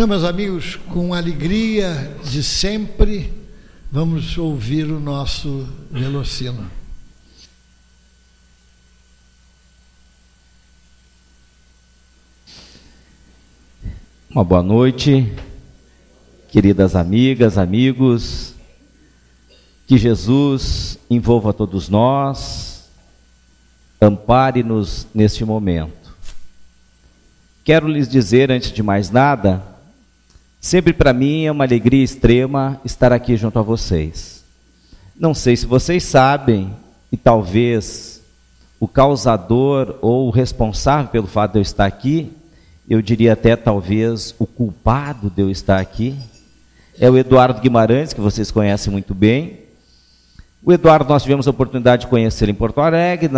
Então, meus amigos, com alegria de sempre, vamos ouvir o nosso Velocino. Uma boa noite, queridas amigas, amigos. Que Jesus envolva todos nós, ampare-nos neste momento. Quero lhes dizer, antes de mais nada, sempre para mim é uma alegria extrema estar aqui junto a vocês. Não sei se vocês sabem, e talvez o causador ou o responsável pelo fato de eu estar aqui, eu diria até talvez o culpado de eu estar aqui, é o Eduardo Guimarães, que vocês conhecem muito bem. O Eduardo, nós tivemos a oportunidade de conhecê-lo em Porto Alegre,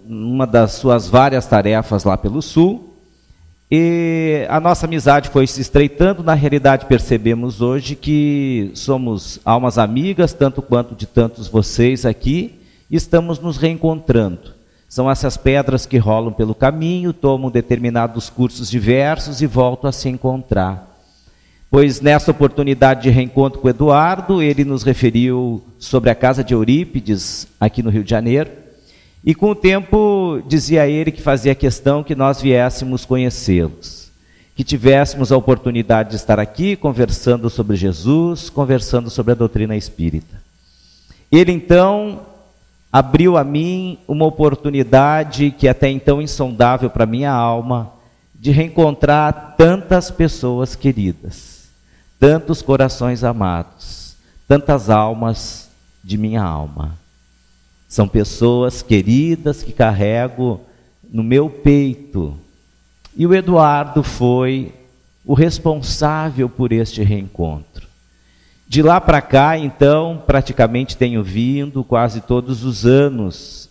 numa das suas várias tarefas lá pelo Sul, e a nossa amizade foi se estreitando. Na realidade, percebemos hoje que somos almas amigas, tanto quanto de tantos vocês aqui, e estamos nos reencontrando. São essas pedras que rolam pelo caminho, tomam determinados cursos diversos e voltam a se encontrar. Pois nessa oportunidade de reencontro com o Eduardo, ele nos referiu sobre a casa de Eurípides, aqui no Rio de Janeiro, e com o tempo dizia ele que fazia questão que nós viéssemos conhecê-los, que tivéssemos a oportunidade de estar aqui conversando sobre Jesus, conversando sobre a doutrina espírita. Ele então abriu a mim uma oportunidade que até então insondável para minha alma, de reencontrar tantas pessoas queridas, tantos corações amados, tantas almas de minha alma. São pessoas queridas que carrego no meu peito. E o Eduardo foi o responsável por este reencontro. De lá para cá, então, praticamente tenho vindo quase todos os anos,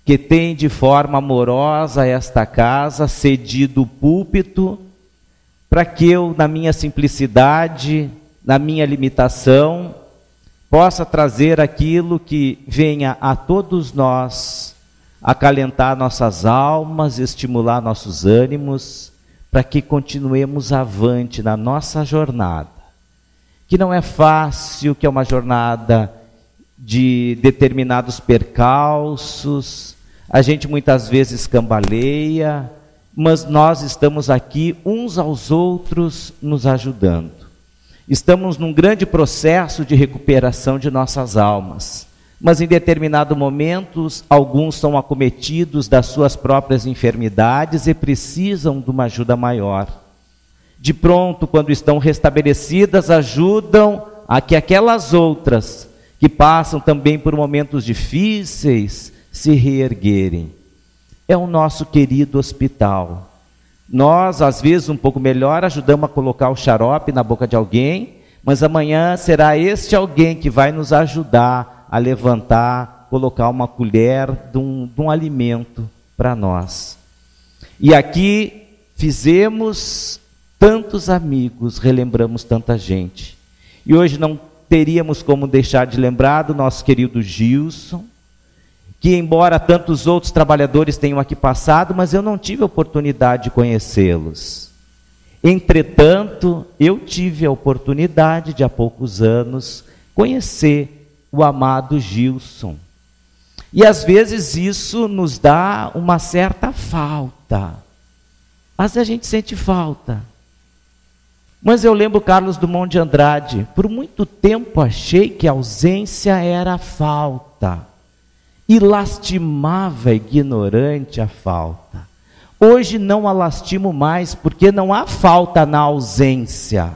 que tem de forma amorosa esta casa cedido o púlpito, para que eu, na minha simplicidade, na minha limitação, possa trazer aquilo que venha a todos nós, acalentar nossas almas, estimular nossos ânimos, para que continuemos avante na nossa jornada, que não é fácil, que é uma jornada de determinados percalços, a gente muitas vezes cambaleia, mas nós estamos aqui uns aos outros nos ajudando. Estamos num grande processo de recuperação de nossas almas, mas em determinados momentos, alguns são acometidos das suas próprias enfermidades e precisam de uma ajuda maior. De pronto, quando estão restabelecidas, ajudam a que aquelas outras que passam também por momentos difíceis se reerguerem. É o nosso querido hospital. Nós, às vezes, um pouco melhor, ajudamos a colocar o xarope na boca de alguém, mas amanhã será este alguém que vai nos ajudar a levantar, colocar uma colher de um alimento para nós. E aqui fizemos tantos amigos, relembramos tanta gente. E hoje não teríamos como deixar de lembrar do nosso querido Gilson, que embora tantos outros trabalhadores tenham aqui passado, mas eu não tive a oportunidade de conhecê-los. Entretanto, eu tive a oportunidade de há poucos anos conhecer o amado Gilson. E às vezes isso nos dá uma certa falta. Às vezes a gente sente falta. Mas eu lembro Carlos Drummond de Andrade, por muito tempo achei que a ausência era falta. E lastimava ignorante a falta. Hoje não a lastimo mais, porque não há falta na ausência.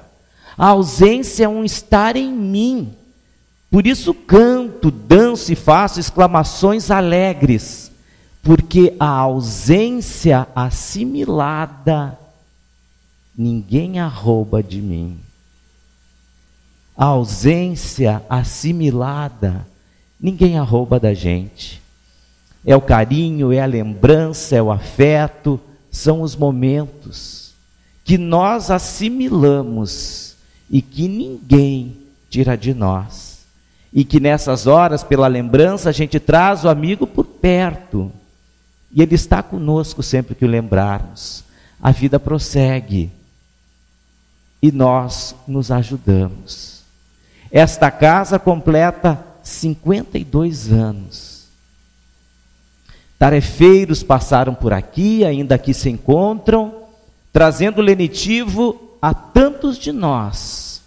A ausência é um estar em mim. Por isso canto, danço e faço exclamações alegres, porque a ausência assimilada, ninguém a rouba de mim. A ausência assimilada, ninguém a rouba da gente. É o carinho, é a lembrança, é o afeto, são os momentos que nós assimilamos e que ninguém tira de nós. E que nessas horas, pela lembrança, a gente traz o amigo por perto. E ele está conosco sempre que o lembrarmos. A vida prossegue. e nós nos ajudamos. Esta casa completa 52 anos. Tarefeiros passaram por aqui, ainda aqui se encontram, trazendo lenitivo a tantos de nós,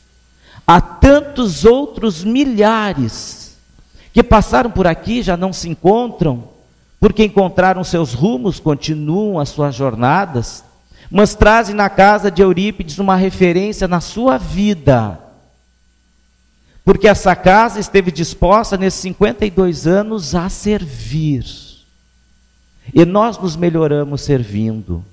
a tantos outros milhares que passaram por aqui, já não se encontram, porque encontraram seus rumos, continuam as suas jornadas, mas trazem na casa de Eurípides uma referência na sua vida, porque essa casa esteve disposta nesses 52 anos a servir, e nós nos melhoramos servindo.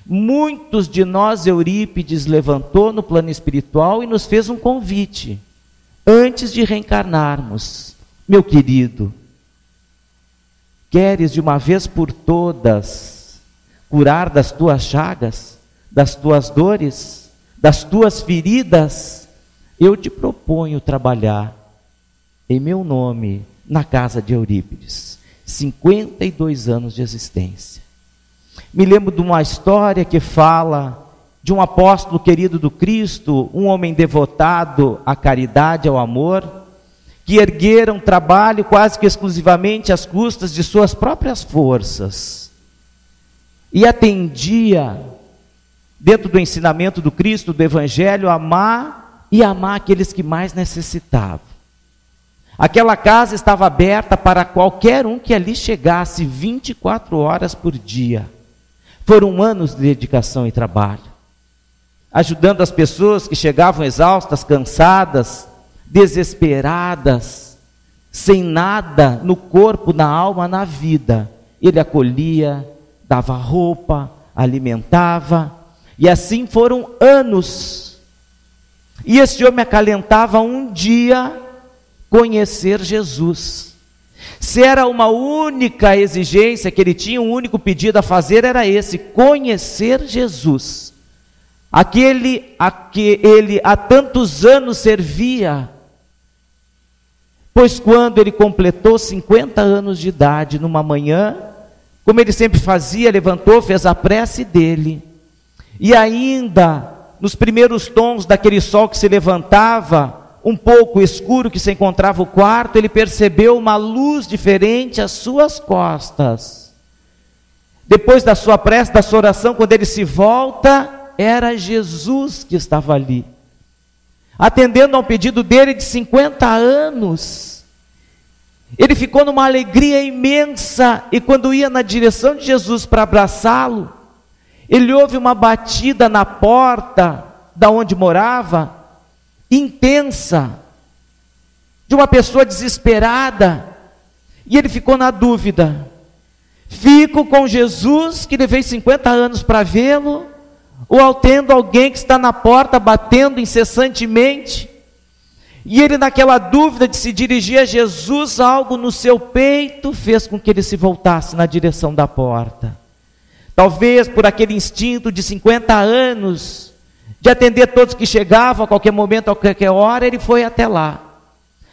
Muitos de nós, Eurípides levantou no plano espiritual e nos fez um convite, antes de reencarnarmos. Meu querido, queres de uma vez por todas curar das tuas chagas, das tuas dores, das tuas feridas? Eu te proponho trabalhar em meu nome na casa de Eurípides. 52 anos de existência. Me lembro de uma história que fala de um apóstolo querido do Cristo, um homem devotado à caridade, ao amor, que ergueram trabalho quase que exclusivamente às custas de suas próprias forças, e atendia, dentro do ensinamento do Cristo, do Evangelho, amar aqueles que mais necessitavam. Aquela casa estava aberta para qualquer um que ali chegasse 24 horas por dia. Foram anos de dedicação e trabalho, ajudando as pessoas que chegavam exaustas, cansadas, desesperadas, sem nada no corpo, na alma, na vida. Ele acolhia, dava roupa, alimentava, e assim foram anos. E esse homem acalentava um dia conhecer Jesus. Se era uma única exigência que ele tinha, um único pedido a fazer, era esse: conhecer Jesus, aquele a que ele há tantos anos servia. Pois quando ele completou 50 anos de idade, numa manhã, como ele sempre fazia, levantou, fez a prece dele, e ainda nos primeiros tons daquele sol que se levantava, um pouco escuro, que se encontrava o quarto, ele percebeu uma luz diferente às suas costas. Depois da sua prece, da sua oração, quando ele se volta, era Jesus que estava ali, atendendo a um pedido dele de 50 anos. Ele ficou numa alegria imensa, e quando ia na direção de Jesus para abraçá-lo, ele ouve uma batida na porta da onde morava, intensa, de uma pessoa desesperada, e ele ficou na dúvida: fico com Jesus, que levei 50 anos para vê-lo, ou atendo alguém que está na porta batendo incessantemente? E ele, naquela dúvida de se dirigir a Jesus, algo no seu peito fez com que ele se voltasse na direção da porta. Talvez por aquele instinto de 50 anos, de atender todos que chegavam a qualquer momento, a qualquer hora, ele foi até lá,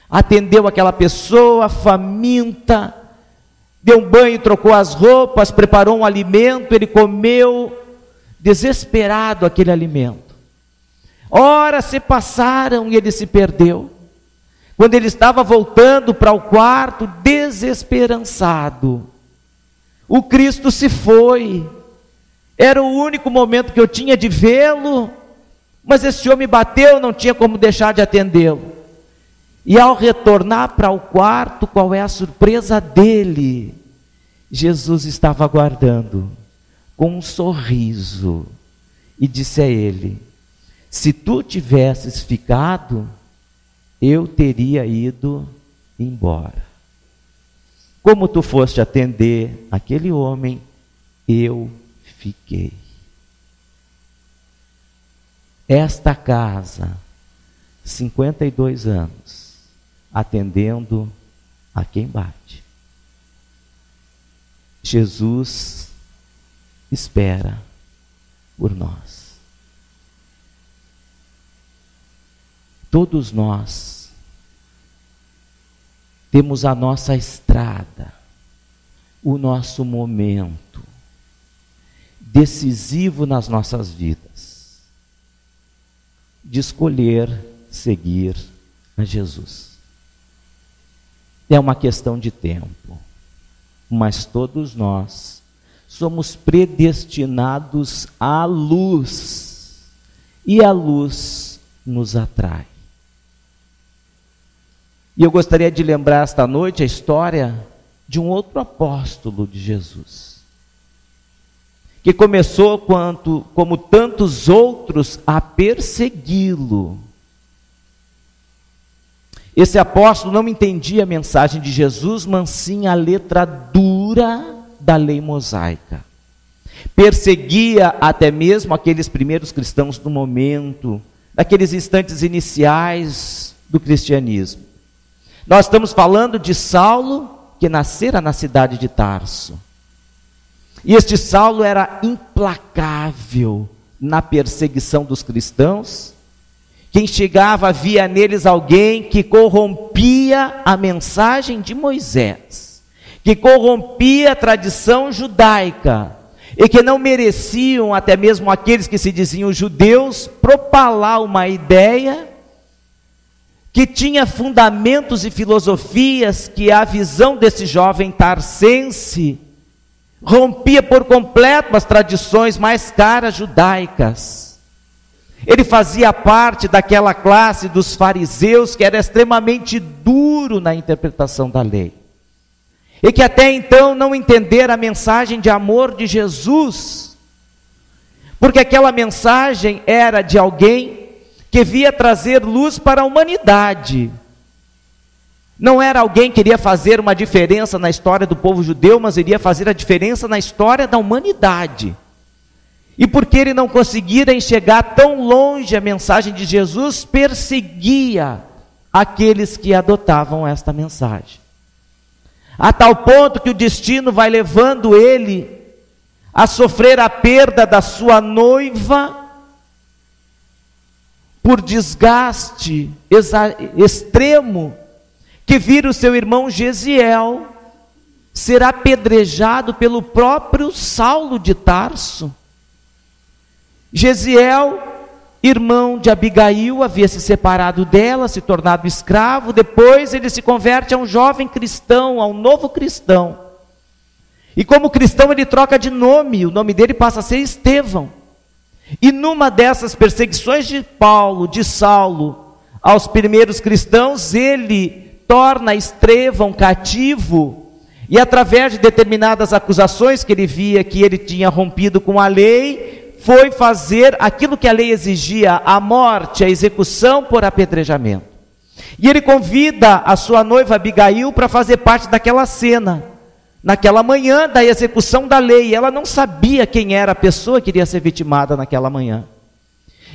atendeu aquela pessoa faminta, deu um banho, trocou as roupas, preparou um alimento, ele comeu, desesperado, aquele alimento. Horas se passaram e ele se perdeu. Quando ele estava voltando para o quarto, desesperançado, o Cristo se foi. Era o único momento que eu tinha de vê-lo, mas esse homem bateu, não tinha como deixar de atendê-lo. E ao retornar para o quarto, qual é a surpresa dele? Jesus estava aguardando com um sorriso e disse a ele: se tu tivesses ficado, eu teria ido embora. Como tu foste atender aquele homem, eu fiquei. Esta casa, 52 anos, atendendo a quem bate. Jesus espera por nós. Todos nós temos a nossa estrada, o nosso momento decisivo nas nossas vidas. de escolher seguir a Jesus. É uma questão de tempo, mas todos nós somos predestinados à luz, e a luz nos atrai. E eu gostaria de lembrar esta noite a história de um outro apóstolo de Jesus, que começou como tantos outros a persegui-lo. Esse apóstolo não entendia a mensagem de Jesus, mas sim a letra dura da lei mosaica. Perseguia até mesmo aqueles primeiros cristãos do momento, daqueles instantes iniciais do cristianismo. Nós estamos falando de Saulo, que nascera na cidade de Tarso. E este Saulo era implacável na perseguição dos cristãos. Quem chegava, via neles alguém que corrompia a mensagem de Moisés, que corrompia a tradição judaica, e que não mereciam, até mesmo aqueles que se diziam judeus, propalar uma ideia que tinha fundamentos e filosofias que a visão desse jovem tarsense rompia por completo as tradições mais caras judaicas. Ele fazia parte daquela classe dos fariseus que era extremamente duro na interpretação da lei, e que até então não entenderam a mensagem de amor de Jesus, porque aquela mensagem era de alguém que via trazer luz para a humanidade. Não era alguém que iria fazer uma diferença na história do povo judeu, mas iria fazer a diferença na história da humanidade. E porque ele não conseguira enxergar tão longe a mensagem de Jesus, perseguia aqueles que adotavam esta mensagem. A tal ponto que o destino vai levando ele a sofrer a perda da sua noiva, por desgaste extremo, que vira o seu irmão Gesiel ser apedrejado pelo próprio Saulo de Tarso. Gesiel, irmão de Abigail, havia se separado dela, se tornado escravo. Depois ele se converte a um jovem cristão, a um novo cristão. E como cristão ele troca de nome, o nome dele passa a ser Estevão. E numa dessas perseguições de Saulo, aos primeiros cristãos, ele torna Estevão cativo, e através de determinadas acusações que ele via que ele tinha rompido com a lei, foi fazer aquilo que a lei exigia, a morte, a execução por apedrejamento. E ele convida a sua noiva Abigail para fazer parte daquela cena, naquela manhã da execução da lei. Ela não sabia quem era a pessoa que iria ser vitimada naquela manhã.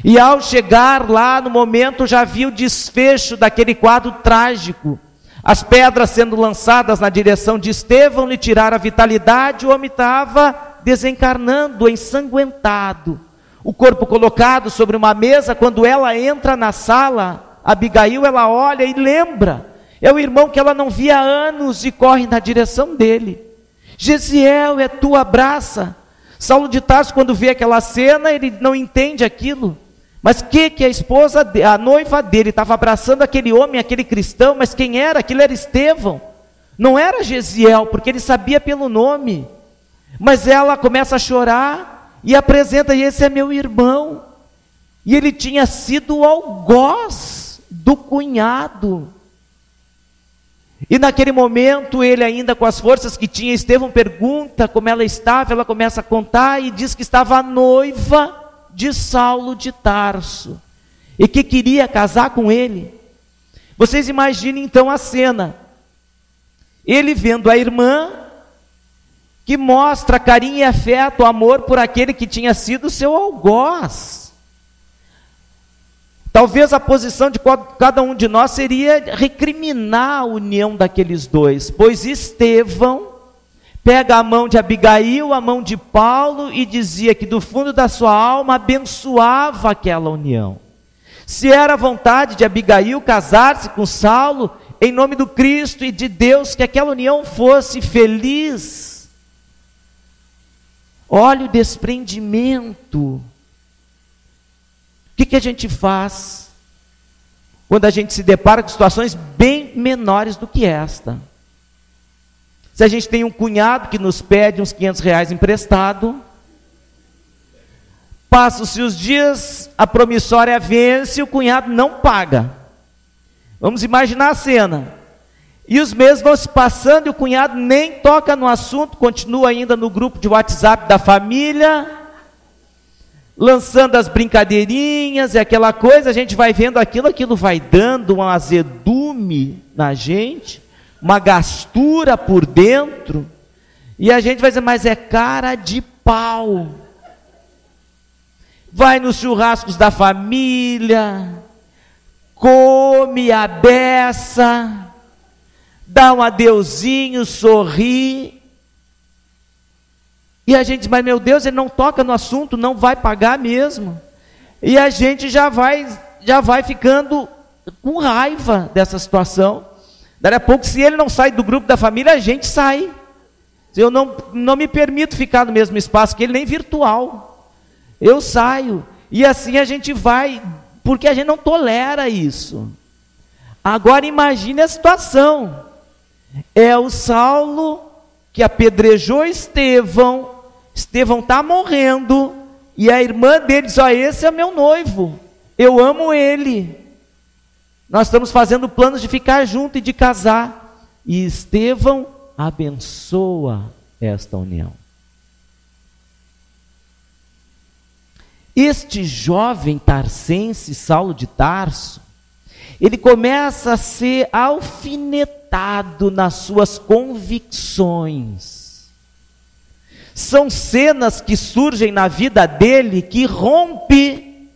E ao chegar lá no momento, já viu o desfecho daquele quadro trágico. As pedras sendo lançadas na direção de Estevão lhe tiraram a vitalidade, o homem estava desencarnando, ensanguentado. O corpo colocado sobre uma mesa. Quando ela entra na sala, Abigail, ela olha e lembra. É o irmão que ela não via há anos e corre na direção dele. Gesiel, é tu, abraça. Saulo de Tarso, quando vê aquela cena, ele não entende aquilo. Mas que a noiva dele estava abraçando aquele homem, aquele cristão, mas quem era? Aquilo era Estevão. Não era Gesiel, porque ele sabia pelo nome. Mas ela começa a chorar e apresenta, e esse é meu irmão. E ele tinha sido o algoz do cunhado. E naquele momento, ele ainda com as forças que tinha, Estevão pergunta como ela estava, ela começa a contar e diz que estava noiva de Saulo de Tarso, e que queria casar com ele. Vocês imaginem então a cena, ele vendo a irmã, que mostra carinho e afeto, amor por aquele que tinha sido seu algoz. Talvez a posição de cada um de nós seria recriminar a união daqueles dois, pois Estevão pega a mão de Abigail, a mão de Paulo, e dizia que do fundo da sua alma abençoava aquela união. Se era vontade de Abigail casar-se com Saulo, em nome do Cristo e de Deus, que aquela união fosse feliz. Olha o desprendimento que a gente faz quando a gente se depara com situações bem menores do que esta? Se a gente tem um cunhado que nos pede uns R$500 emprestado, passam-se os dias, a promissória vence e o cunhado não paga. Vamos imaginar a cena. E os meses vão se passando e o cunhado nem toca no assunto, continua ainda no grupo de WhatsApp da família, lançando as brincadeirinhas e aquela coisa, a gente vai vendo aquilo vai dando um azedume na gente, uma gastura por dentro, e a gente vai dizer, mas é cara de pau. Vai nos churrascos da família, come a beça, dá um adeuzinho, sorri, e a gente diz, mas meu Deus, ele não toca no assunto, não vai pagar mesmo, e a gente já vai ficando com raiva dessa situação. Daí a pouco, se ele não sai do grupo da família, a gente sai. Eu não me permito ficar no mesmo espaço que ele, nem virtual, eu saio, e assim a gente vai, porque a gente não tolera isso. Agora imagine a situação, é o Saulo que apedrejou Estevão está morrendo, e a irmã dele diz, esse é meu noivo, eu amo ele, nós estamos fazendo planos de ficar junto e de casar, e Estevão abençoa esta união. Este jovem tarsense, Saulo de Tarso, ele começa a ser alfinetado nas suas convicções. São cenas que surgem na vida dele que rompe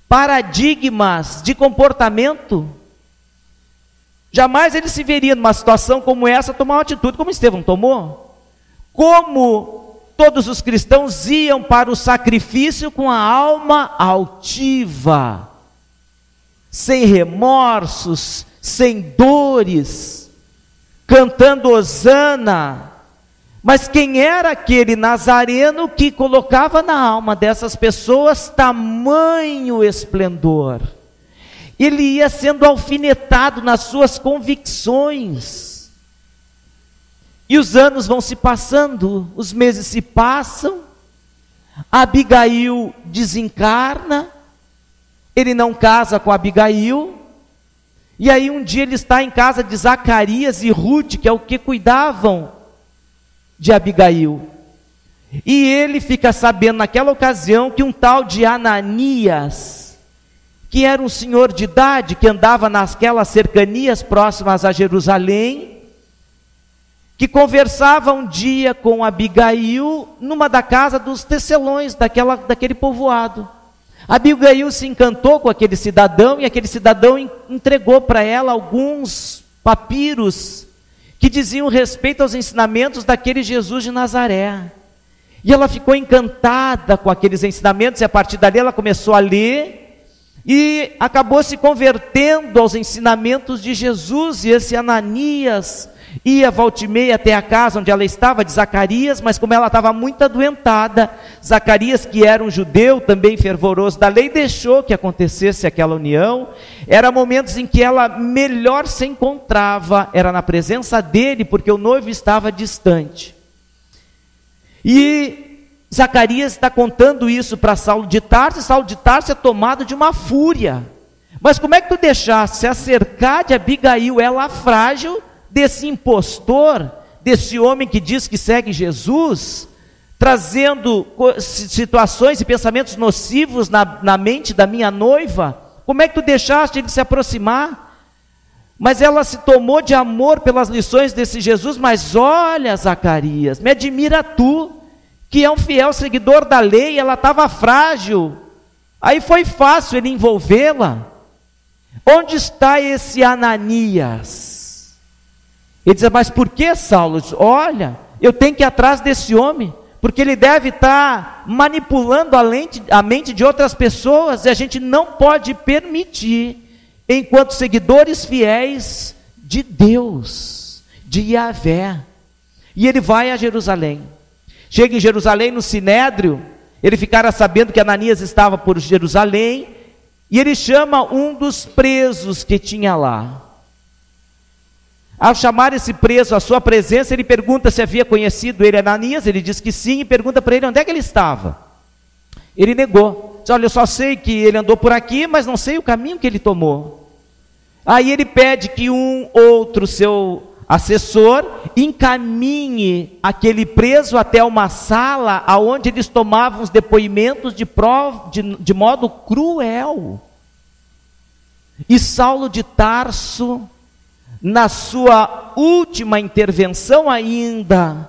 paradigmas de comportamento. Jamais ele se veria numa situação como essa tomar uma atitude como Estevão tomou. Como todos os cristãos iam para o sacrifício com a alma altiva, sem remorsos, sem dores, cantando hosana. Mas quem era aquele nazareno que colocava na alma dessas pessoas tamanho esplendor? Ele ia sendo alfinetado nas suas convicções. E os anos vão se passando, os meses se passam, Abigail desencarna, ele não casa com Abigail, e aí um dia ele está em casa de Zacarias e Ruth, que é o que cuidavam de Abigail, e ele fica sabendo naquela ocasião que um tal de Ananias, que era um senhor de idade, que andava nasquelas cercanias próximas a Jerusalém, que conversava um dia com Abigail, numa da casa dos tecelões, daquele povoado. Abigail se encantou com aquele cidadão, e aquele cidadão entregou para ela alguns papiros, que diziam respeito aos ensinamentos daquele Jesus de Nazaré. E ela ficou encantada com aqueles ensinamentos, e a partir dali ela começou a ler, e acabou se convertendo aos ensinamentos de Jesus. E esse Ananias ia volta e meia até a casa onde ela estava, de Zacarias, mas como ela estava muito adoentada, Zacarias, que era um judeu também fervoroso da lei, deixou que acontecesse aquela união. Era momentos em que ela melhor se encontrava, era na presença dele, porque o noivo estava distante. E Zacarias está contando isso para Saulo de Tarso, e Saulo de Tarso é tomado de uma fúria. Mas como é que tu deixaste se acercar de Abigail, ela frágil, desse impostor, desse homem que diz que segue Jesus, trazendo situações e pensamentos nocivos na mente da minha noiva? Como é que tu deixaste ele se aproximar? Mas ela se tomou de amor pelas lições desse Jesus. Mas olha, Zacarias, me admira tu, que é um fiel seguidor da lei, ela estava frágil, aí foi fácil ele envolvê-la. Onde está esse Ananias? Ele diz, mas por que, Saulo? Diz, olha, eu tenho que ir atrás desse homem, porque ele deve estar manipulando a mente de outras pessoas, e a gente não pode permitir, enquanto seguidores fiéis de Deus, de Yahvé. E ele vai a Jerusalém. Chega em Jerusalém, no Sinédrio, ele ficara sabendo que Ananias estava por Jerusalém, E ele chama um dos presos que tinha lá. Ao chamar esse preso à sua presença, ele pergunta se havia conhecido ele, Ananias. Ele diz que sim, e pergunta para ele onde é que ele estava. Ele negou. Diz: olha, eu só sei que ele andou por aqui, mas não sei o caminho que ele tomou. Aí ele pede que um outro seu assessor encaminhe aquele preso até uma sala onde eles tomavam os depoimentos de modo cruel. E Saulo de Tarso, na sua última intervenção ainda,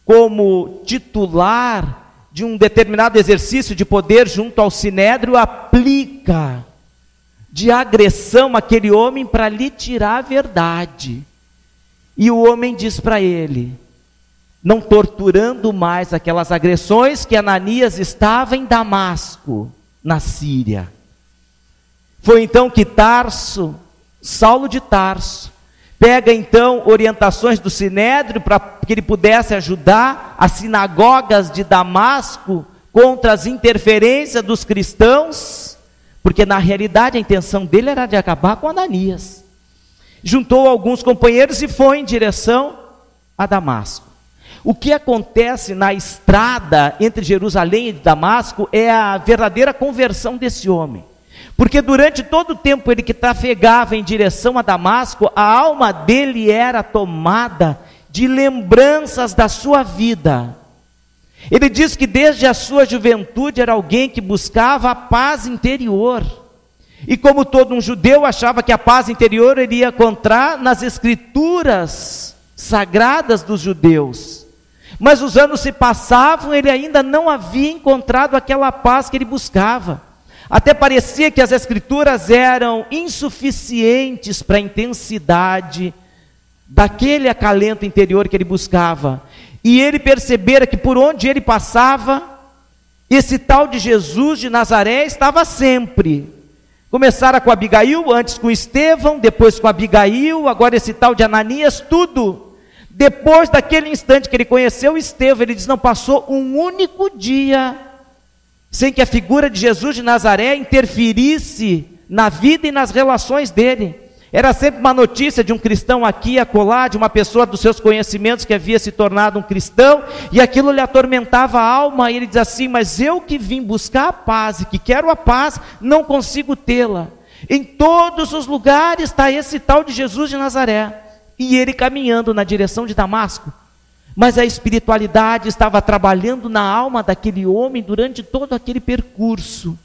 como titular de um determinado exercício de poder junto ao Sinédrio, aplica de agressão àquele homem para lhe tirar a verdade. E o homem diz para ele, não torturando mais aquelas agressões, que Ananias estava em Damasco, na Síria. Foi então que Saulo de Tarso, pega então orientações do Sinédrio para que ele pudesse ajudar as sinagogas de Damasco contra as interferências dos cristãos, porque na realidade a intenção dele era de acabar com Ananias. Juntou alguns companheiros e foi em direção a Damasco. O que acontece na estrada entre Jerusalém e Damasco é a verdadeira conversão desse homem. Porque durante todo o tempo ele que trafegava em direção a Damasco, a alma dele era tomada de lembranças da sua vida. Ele diz que desde a sua juventude era alguém que buscava a paz interior. E como todo um judeu, achava que a paz interior ele ia encontrar nas escrituras sagradas dos judeus. Mas os anos se passavam, ele ainda não havia encontrado aquela paz que ele buscava. Até parecia que as escrituras eram insuficientes para a intensidade daquele acalento interior que ele buscava. E ele percebera que por onde ele passava, esse tal de Jesus de Nazaré estava sempre. Começara com Abigail, antes com Estevão, depois com Abigail, agora esse tal de Ananias, tudo. Depois daquele instante que ele conheceu Estevão, ele diz, não passou um único dia sem que a figura de Jesus de Nazaré interferisse na vida e nas relações dele. Era sempre uma notícia de um cristão aqui e acolá, de uma pessoa dos seus conhecimentos que havia se tornado um cristão, e aquilo lhe atormentava a alma, e ele diz assim, mas eu que vim buscar a paz, e que quero a paz, não consigo tê-la. Em todos os lugares está esse tal de Jesus de Nazaré, e ele caminhando na direção de Damasco. Mas a espiritualidade estava trabalhando na alma daquele homem durante todo aquele percurso.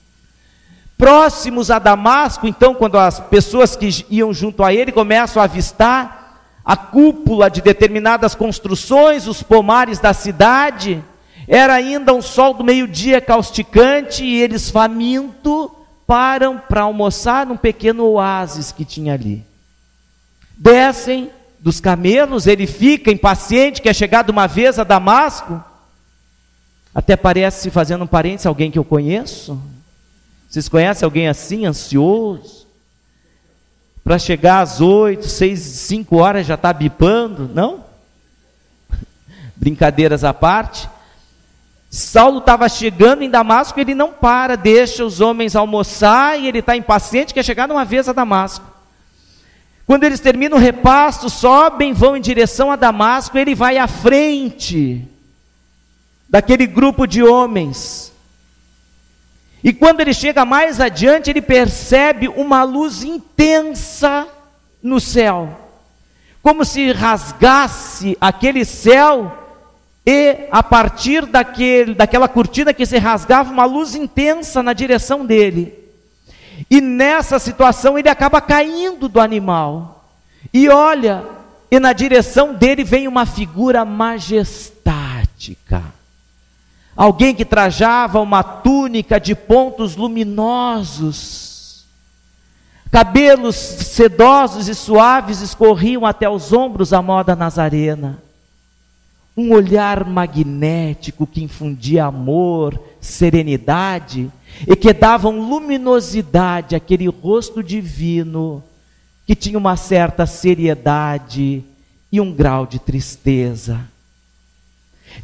Próximos a Damasco, então, quando as pessoas que iam junto a ele começam a avistar a cúpula de determinadas construções, os pomares da cidade, era ainda um sol do meio-dia causticante, e eles, famintos, param para almoçar num pequeno oásis que tinha ali. Descem dos camelos, ele fica impaciente, quer chegar de uma vez a Damasco. Até parece, fazendo um parênteses, alguém que eu conheço. Vocês conhecem alguém assim, ansioso? Para chegar às 8, 6, 5 horas já está bipando? Não? Brincadeiras à parte. Saulo estava chegando em Damasco, ele não para, deixa os homens almoçar, e ele está impaciente, quer chegar de uma vez a Damasco. Quando eles terminam o repasto, sobem, vão em direção a Damasco, ele vai à frente daquele grupo de homens. E quando ele chega mais adiante, ele percebe uma luz intensa no céu, como se rasgasse aquele céu, e a partir daquela cortina que se rasgava, uma luz intensa na direção dele. E nessa situação ele acaba caindo do animal, e olha, e na direção dele vem uma figura majestática, alguém que trajava uma túnica de pontos luminosos, cabelos sedosos e suaves escorriam até os ombros à moda nazarena, um olhar magnético que infundia amor, serenidade, e que davam luminosidade àquele rosto divino, que tinha uma certa seriedade e um grau de tristeza.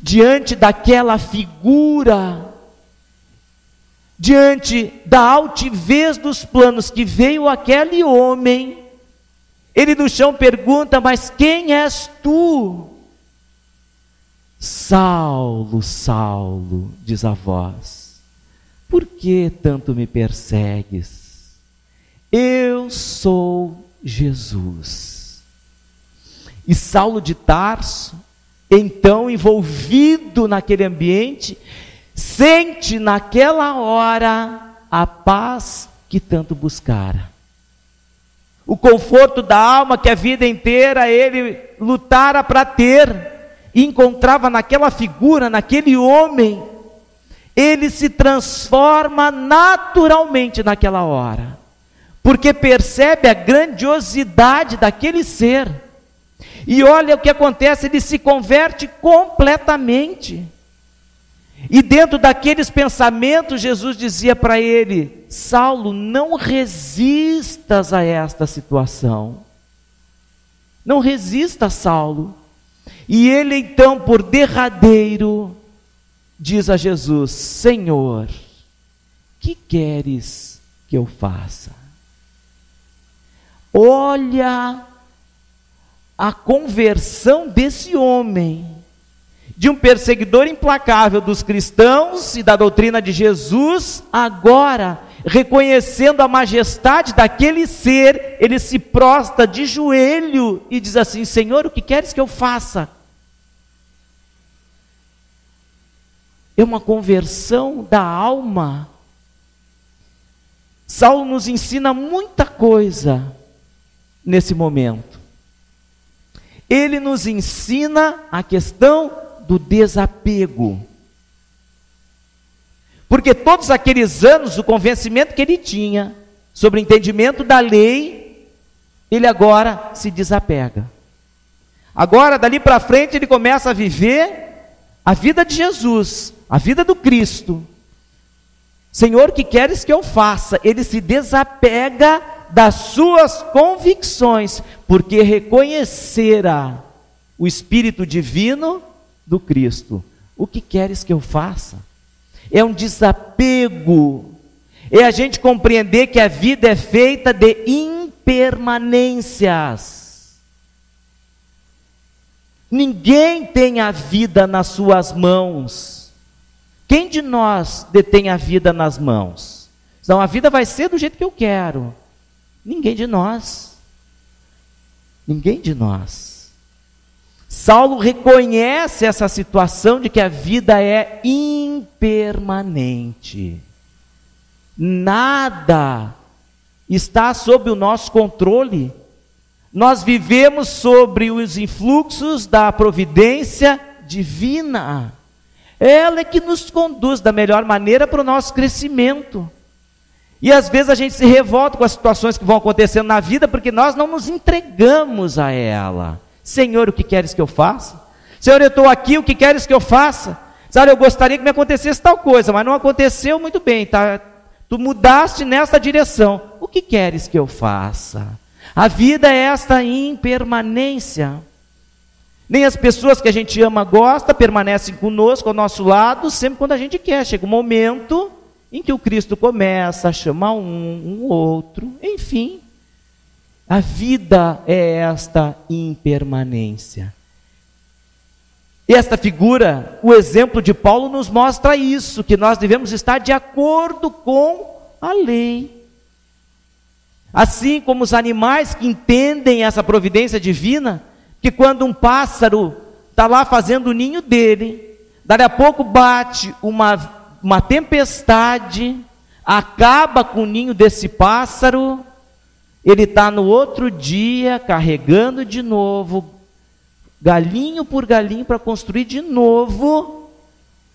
Diante daquela figura, diante da altivez dos planos que veio aquele homem, ele no chão pergunta: mas quem és tu? Saulo, Saulo, diz a voz, por que tanto me persegues? Eu sou Jesus. E Saulo de Tarso, então envolvido naquele ambiente, sente naquela hora a paz que tanto buscara. O conforto da alma que a vida inteira ele lutara para ter, e encontrava naquela figura, naquele homem. Ele se transforma naturalmente naquela hora, porque percebe a grandiosidade daquele ser. E olha o que acontece, ele se converte completamente. E dentro daqueles pensamentos, Jesus dizia para ele: Saulo, não resistas a esta situação. Não resista, Saulo. E ele então, por derradeiro, diz a Jesus: Senhor, que queres que eu faça? Olha a conversão desse homem, de um perseguidor implacável dos cristãos e da doutrina de Jesus, agora, reconhecendo a majestade daquele ser, ele se prostra de joelho e diz assim: Senhor, o que queres que eu faça? É uma conversão da alma. Saulo nos ensina muita coisa nesse momento. Ele nos ensina a questão do desapego. Porque todos aqueles anos, o convencimento que ele tinha sobre o entendimento da lei, ele agora se desapega. Agora, dali para frente, ele começa a viver a vida de Jesus, a vida do Cristo. Senhor, o que queres que eu faça? Ele se desapega das suas convicções, porque reconhecera o Espírito Divino do Cristo. O que queres que eu faça? É um desapego, é a gente compreender que a vida é feita de impermanências. Ninguém tem a vida nas suas mãos. Quem de nós detém a vida nas mãos? Então a vida vai ser do jeito que eu quero. Ninguém de nós. Ninguém de nós. Saulo reconhece essa situação de que a vida é impermanente. Nada está sob o nosso controle. Nós vivemos sobre os influxos da providência divina. Ela é que nos conduz da melhor maneira para o nosso crescimento. E às vezes a gente se revolta com as situações que vão acontecendo na vida, porque nós não nos entregamos a ela. Senhor, o que queres que eu faça? Senhor, eu estou aqui, o que queres que eu faça? Senhor, eu gostaria que me acontecesse tal coisa, mas não aconteceu, muito bem, tá? Tu mudaste nessa direção. O que queres que eu faça? A vida é esta impermanência. Nem as pessoas que a gente ama, gosta, permanecem conosco, ao nosso lado, sempre quando a gente quer. Chega um momento em que o Cristo começa a chamar um outro, enfim. A vida é esta impermanência. E esta figura, o exemplo de Paulo nos mostra isso, que nós devemos estar de acordo com a lei. Assim como os animais que entendem essa providência divina, que quando um pássaro está lá fazendo o ninho dele, dali a pouco bate uma tempestade, acaba com o ninho desse pássaro, ele está no outro dia carregando de novo, galinho por galinho, para construir de novo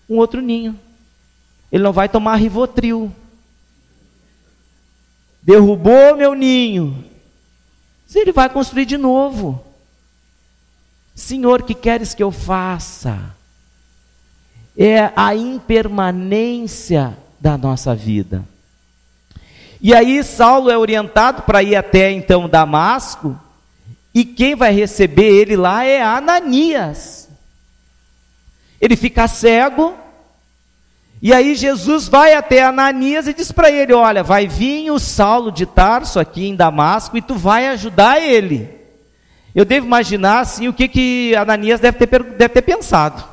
um outro ninho. Ele não vai tomar Rivotril. Derrubou meu ninho. Ele vai construir de novo. Senhor, que queres que eu faça? É a impermanência da nossa vida. E aí Saulo é orientado para ir até então Damasco, e quem vai receber ele lá é Ananias. Ele fica cego, E aí Jesus vai até Ananias e diz para ele: olha, vai vir o Saulo de Tarso aqui em Damasco e tu vai ajudar ele. Eu devo imaginar assim o que Ananias deve ter pensado.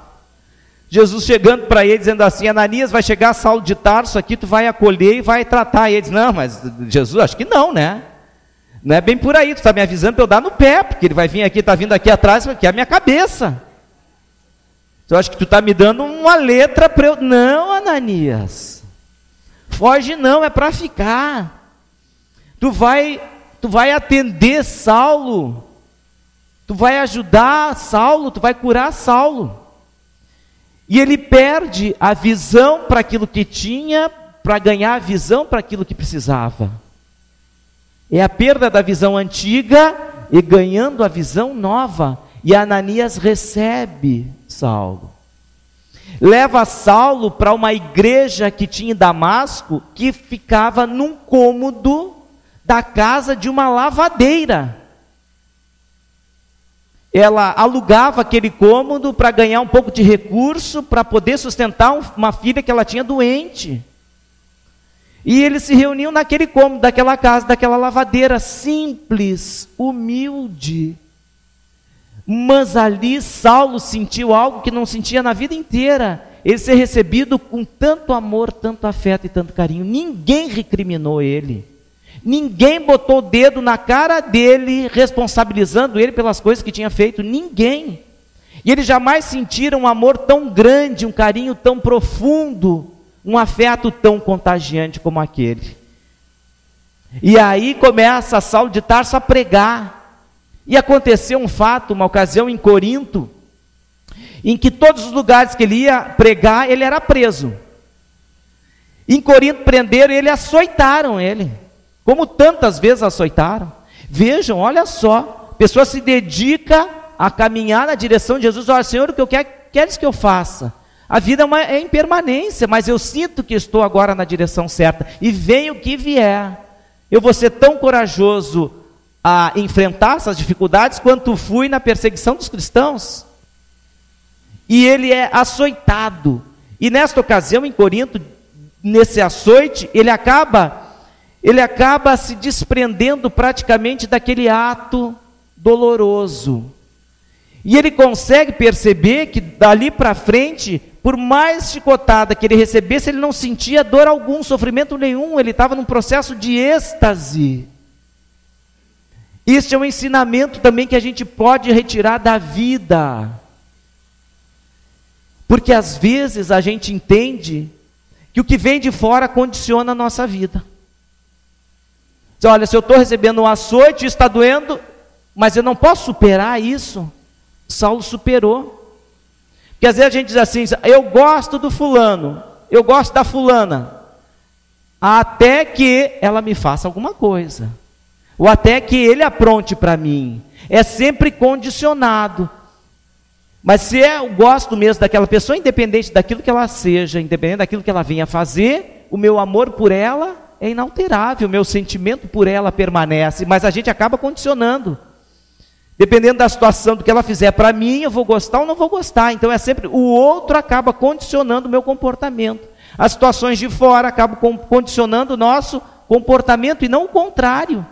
Jesus chegando para ele dizendo assim: Ananias, vai chegar Saulo de Tarso aqui, tu vai acolher e vai tratar. E ele diz: não, mas Jesus, acho que não, né? Não é bem por aí, tu está me avisando para eu dar no pé, porque ele vai vir aqui, está vindo aqui atrás, porque é a minha cabeça. Eu acho que tu está me dando uma letra para eu... Não, Ananias, foge não, é para ficar. Tu vai atender Saulo, tu vai ajudar Saulo, tu vai curar Saulo. E ele perde a visão para aquilo que tinha, para ganhar a visão para aquilo que precisava. É a perda da visão antiga e ganhando a visão nova. E Ananias recebe Saulo. Leva Saulo para uma igreja que tinha em Damasco, que ficava num cômodo da casa de uma lavadeira. Ela alugava aquele cômodo para ganhar um pouco de recurso, para poder sustentar uma filha que ela tinha doente. E eles se reuniam naquele cômodo, daquela casa, daquela lavadeira, simples, humilde. Mas ali Saulo sentiu algo que não sentia na vida inteira. Ele ser recebido com tanto amor, tanto afeto e tanto carinho. Ninguém recriminou ele. Ninguém botou o dedo na cara dele, responsabilizando ele pelas coisas que tinha feito. Ninguém. E eles jamais sentiram um amor tão grande, um carinho tão profundo, um afeto tão contagiante como aquele. E aí começa Saulo de Tarso a pregar. E aconteceu um fato, uma ocasião em Corinto, em que todos os lugares que ele ia pregar, ele era preso. Em Corinto prenderam ele e açoitaram ele, como tantas vezes açoitaram. Vejam, olha só, a pessoa se dedica a caminhar na direção de Jesus. Olha, Senhor, o que eu queres que eu faça? A vida é impermanência, mas eu sinto que estou agora na direção certa, e venha o que vier. Eu vou ser tão corajoso a enfrentar essas dificuldades quanto fui na perseguição dos cristãos. E ele é açoitado. E nesta ocasião, em Corinto, nesse açoite, ele acaba se desprendendo praticamente daquele ato doloroso. E ele consegue perceber que dali para frente, por mais chicotada que ele recebesse, ele não sentia dor algum, sofrimento nenhum. Ele estava num processo de êxtase. Este é um ensinamento também que a gente pode retirar da vida. Porque às vezes a gente entende que o que vem de fora condiciona a nossa vida. Diz, olha, se eu estou recebendo um açoite, está doendo, mas eu não posso superar isso. Saulo superou. Porque às vezes a gente diz assim: eu gosto do fulano, eu gosto da fulana, até que ela me faça alguma coisa, ou até que ele apronte para mim. É sempre condicionado. Mas se eu gosto mesmo daquela pessoa, independente daquilo que ela seja, independente daquilo que ela venha fazer, o meu amor por ela é inalterável, o meu sentimento por ela permanece, mas a gente acaba condicionando. Dependendo da situação, do que ela fizer para mim, eu vou gostar ou não vou gostar. Então é sempre, o outro acaba condicionando o meu comportamento. As situações de fora acabam condicionando o nosso comportamento e não o contrário.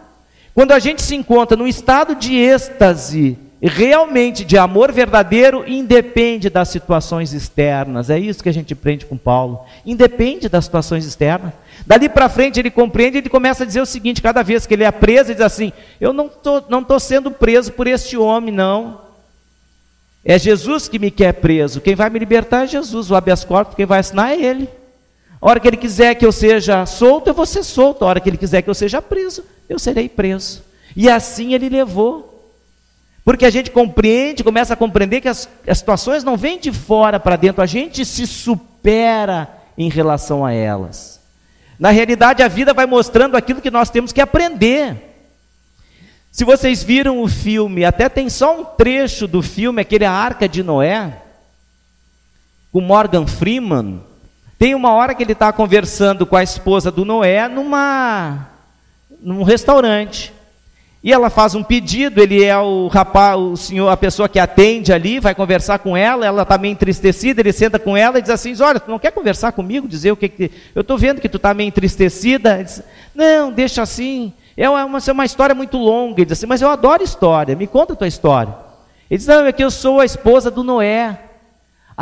Quando a gente se encontra num estado de êxtase, realmente de amor verdadeiro, independe das situações externas. É isso que a gente aprende com Paulo. Independe das situações externas. Dali para frente ele compreende, ele começa a dizer o seguinte: cada vez que ele é preso, ele diz assim: eu não estou sendo preso por este homem, não. É Jesus que me quer preso. Quem vai me libertar é Jesus. O habeas corpus, quem vai assinar é ele. A hora que ele quiser que eu seja solto, eu vou ser solto. A hora que ele quiser que eu seja preso, eu serei preso. E assim ele levou. Porque a gente compreende, começa a compreender que as situações não vêm de fora para dentro, a gente se supera em relação a elas. Na realidade, a vida vai mostrando aquilo que nós temos que aprender. Se vocês viram o filme, até tem só um trecho do filme, aquele A Arca de Noé, com Morgan Freeman. Tem uma hora que ele está conversando com a esposa do Noé num restaurante. E ela faz um pedido, ele é o rapaz, o senhor, a pessoa que atende ali, vai conversar com ela está meio entristecida, ele senta com ela e diz assim, olha, tu não quer conversar comigo, dizer o que eu estou vendo que tu está meio entristecida? Ele diz, não, deixa assim, é uma história muito longa. Ele diz assim, mas eu adoro história, me conta a tua história. Ele diz, não, é que eu sou a esposa do Noé.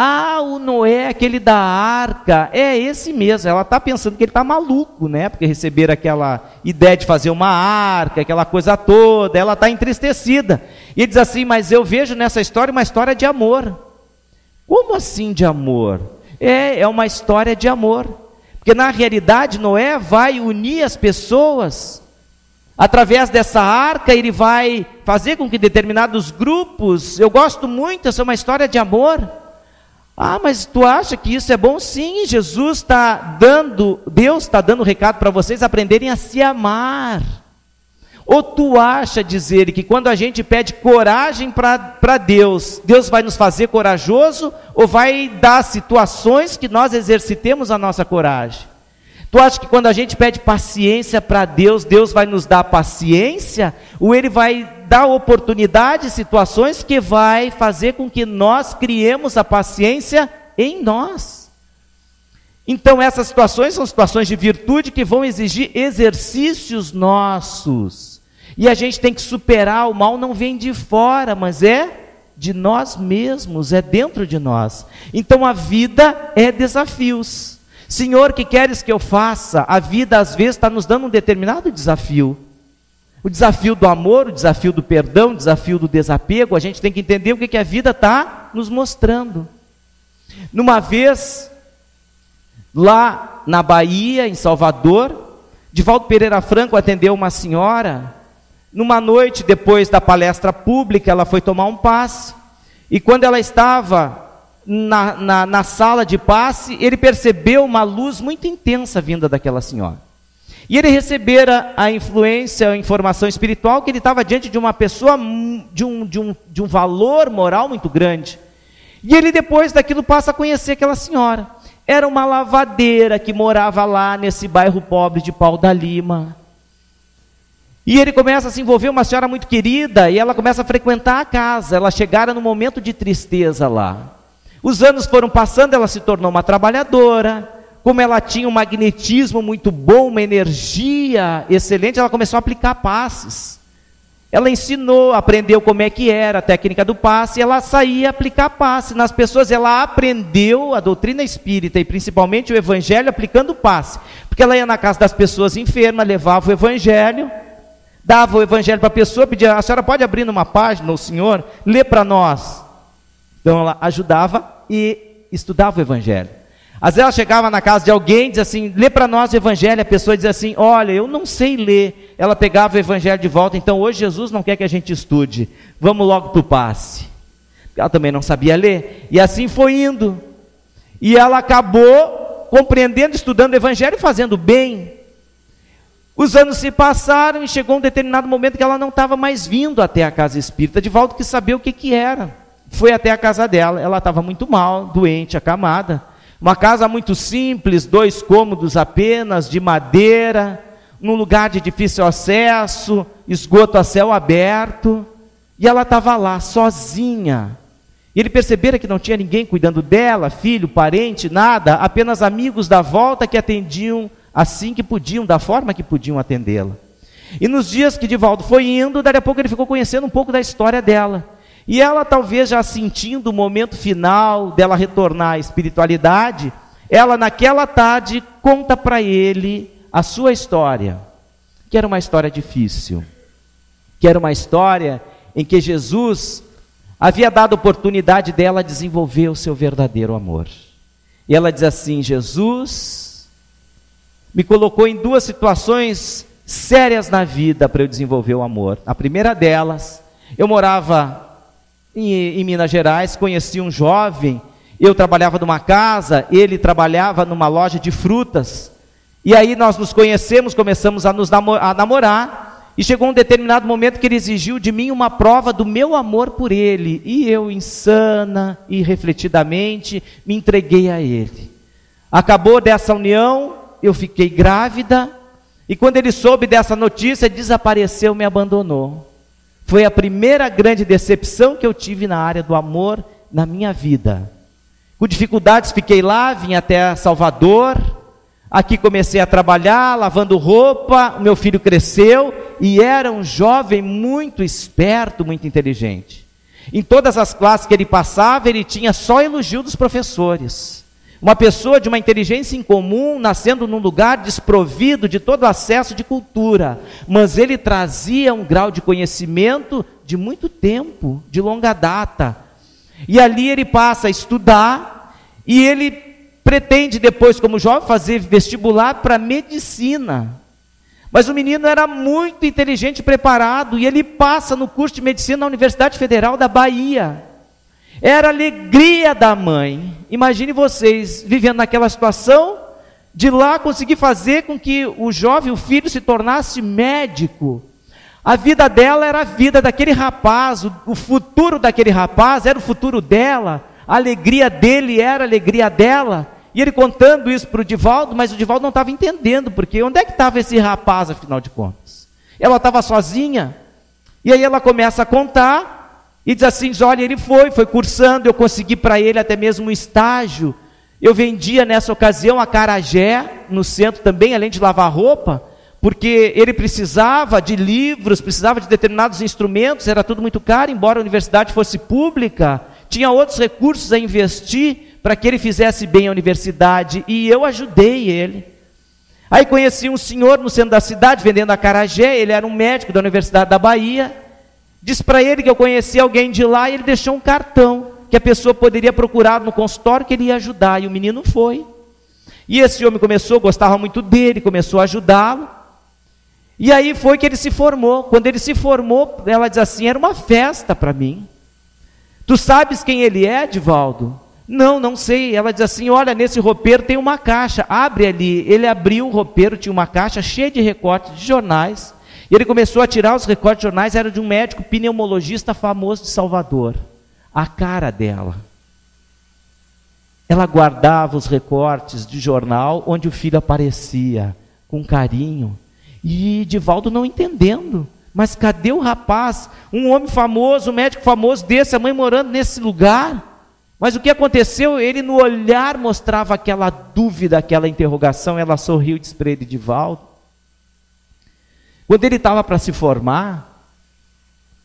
Ah, o Noé, aquele da arca, é esse mesmo. Ela está pensando que ele está maluco, né? Porque receberam aquela ideia de fazer uma arca, aquela coisa toda, ela está entristecida. E ele diz assim, mas eu vejo nessa história uma história de amor. Como assim de amor? É uma história de amor. Porque na realidade Noé vai unir as pessoas. Através dessa arca ele vai fazer com que determinados grupos, eu gosto muito, essa é uma história de amor. Ah, mas tu acha que isso é bom? Sim, Jesus está dando, Deus está dando um recado para vocês aprenderem a se amar. Ou tu acha, diz ele, que quando a gente pede coragem para Deus, Deus vai nos fazer corajoso ou vai dar situações que nós exercitemos a nossa coragem? Tu acha que quando a gente pede paciência para Deus, Deus vai nos dar paciência? Ou Ele vai dar oportunidades, situações que vai fazer com que nós criemos a paciência em nós? Então essas situações são situações de virtude que vão exigir exercícios nossos. E a gente tem que superar, o mal não vem de fora, mas é de nós mesmos, é dentro de nós. Então a vida é desafios. Senhor, que queres que eu faça? A vida às vezes está nos dando um determinado desafio. O desafio do amor, o desafio do perdão, o desafio do desapego. A gente tem que entender o que a vida está nos mostrando. Numa vez, lá na Bahia, em Salvador, Divaldo Pereira Franco atendeu uma senhora. Numa noite, depois da palestra pública, ela foi tomar um passe. E quando ela estava na sala de passe, ele percebeu uma luz muito intensa vinda daquela senhora. E ele recebera a influência, a informação espiritual, que ele estava diante de uma pessoa de um valor moral muito grande. E ele depois daquilo passa a conhecer aquela senhora. Era uma lavadeira que morava lá nesse bairro pobre de Pau da Lima. E ele começa a se envolver, uma senhora muito querida, e ela começa a frequentar a casa. Ela chegara num momento de tristeza lá. Os anos foram passando, ela se tornou uma trabalhadora. Como ela tinha um magnetismo muito bom, uma energia excelente, ela começou a aplicar passes. Ela ensinou, aprendeu como é que era a técnica do passe, e ela saía a aplicar passe nas pessoas. Ela aprendeu a doutrina espírita e principalmente o evangelho aplicando passe. Porque ela ia na casa das pessoas enfermas, levava o evangelho, dava o evangelho para a pessoa, pedia, a senhora pode abrir numa página, o senhor, lê para nós. Então ela ajudava e estudava o evangelho. Às vezes ela chegava na casa de alguém, dizia assim, lê para nós o evangelho, a pessoa dizia assim, olha, eu não sei ler. Ela pegava o evangelho de volta, então hoje Jesus não quer que a gente estude, vamos logo para o passe. Ela também não sabia ler, e assim foi indo. E ela acabou compreendendo, estudando o evangelho e fazendo bem. Os anos se passaram e chegou um determinado momento que ela não estava mais vindo até a casa espírita. Divaldo quis saber o que era. Foi até a casa dela, ela estava muito mal, doente, acamada. Uma casa muito simples, 2 cômodos apenas, de madeira, num lugar de difícil acesso, esgoto a céu aberto. E ela estava lá, sozinha. E ele percebera que não tinha ninguém cuidando dela, filho, parente, nada, apenas amigos da volta que atendiam assim que podiam, da forma que podiam atendê-la. E nos dias que Divaldo foi indo, daqui a pouco ele ficou conhecendo um pouco da história dela. E ela talvez já sentindo o momento final dela retornar à espiritualidade, ela naquela tarde conta para ele a sua história, que era uma história difícil, que era uma história em que Jesus havia dado oportunidade dela desenvolver o seu verdadeiro amor. E ela diz assim, Jesus me colocou em 2 situações sérias na vida para eu desenvolver o amor. A primeira delas, eu morava em Minas Gerais, conheci um jovem, eu trabalhava numa casa, ele trabalhava numa loja de frutas, e aí nós nos conhecemos, começamos a namorar, e chegou um determinado momento que ele exigiu de mim uma prova do meu amor por ele, e eu, insana e refletidamente, me entreguei a ele. Acabou dessa união, eu fiquei grávida, E quando ele soube dessa notícia, desapareceu, me abandonou. Foi a primeira grande decepção que eu tive na área do amor na minha vida. Com dificuldades fiquei lá, vim até Salvador. Aqui comecei a trabalhar, lavando roupa. O meu filho cresceu e era um jovem muito esperto, muito inteligente. Em todas as classes que ele passava, ele tinha só elogio dos professores. Uma pessoa de uma inteligência incomum, nascendo num lugar desprovido de todo acesso de cultura. Mas ele trazia um grau de conhecimento de muito tempo, de longa data. E ali ele passa a estudar e ele pretende depois, como jovem, fazer vestibular para medicina. Mas o menino era muito inteligente e preparado e ele passa no curso de medicina na Universidade Federal da Bahia. Era a alegria da mãe. Imagine vocês vivendo naquela situação, de lá conseguir fazer com que o jovem, o filho, se tornasse médico. A vida dela era a vida daquele rapaz, o futuro daquele rapaz era o futuro dela, a alegria dele era a alegria dela. E ele contando isso para o Divaldo, mas o Divaldo não estava entendendo, porque onde é que estava esse rapaz, afinal de contas? Ela estava sozinha, e aí ela começa a contar, e diz assim, olha, ele foi cursando, eu consegui para ele até mesmo um estágio, eu vendia nessa ocasião acarajé, no centro também, além de lavar roupa, porque ele precisava de livros, precisava de determinados instrumentos, era tudo muito caro, embora a universidade fosse pública, tinha outros recursos a investir, para que ele fizesse bem a universidade, e eu ajudei ele. Aí conheci um senhor no centro da cidade, vendendo acarajé, ele era um médico da Universidade da Bahia, disse para ele que eu conhecia alguém de lá, e ele deixou um cartão, que a pessoa poderia procurar no consultório, que ele ia ajudar, e o menino foi. E esse homem gostava muito dele, começou a ajudá-lo, e aí foi que ele se formou. Quando ele se formou, ela diz assim, era uma festa para mim. Tu sabes quem ele é, Divaldo? Não sei. Ela diz assim, olha, nesse roupeiro tem uma caixa, abre ali. Ele abriu o roupeiro, tinha uma caixa cheia de recortes de jornais, e ele começou a tirar os recortes de jornais, era de um médico pneumologista famoso de Salvador. A cara dela. Ela guardava os recortes de jornal, onde o filho aparecia, com carinho, e Divaldo não entendendo. Mas cadê o rapaz? Um homem famoso, um médico famoso desse, a mãe morando nesse lugar. Mas o que aconteceu? Ele no olhar mostrava aquela dúvida, aquela interrogação. Ela sorriu e disse para ele, Divaldo, quando ele estava para se formar,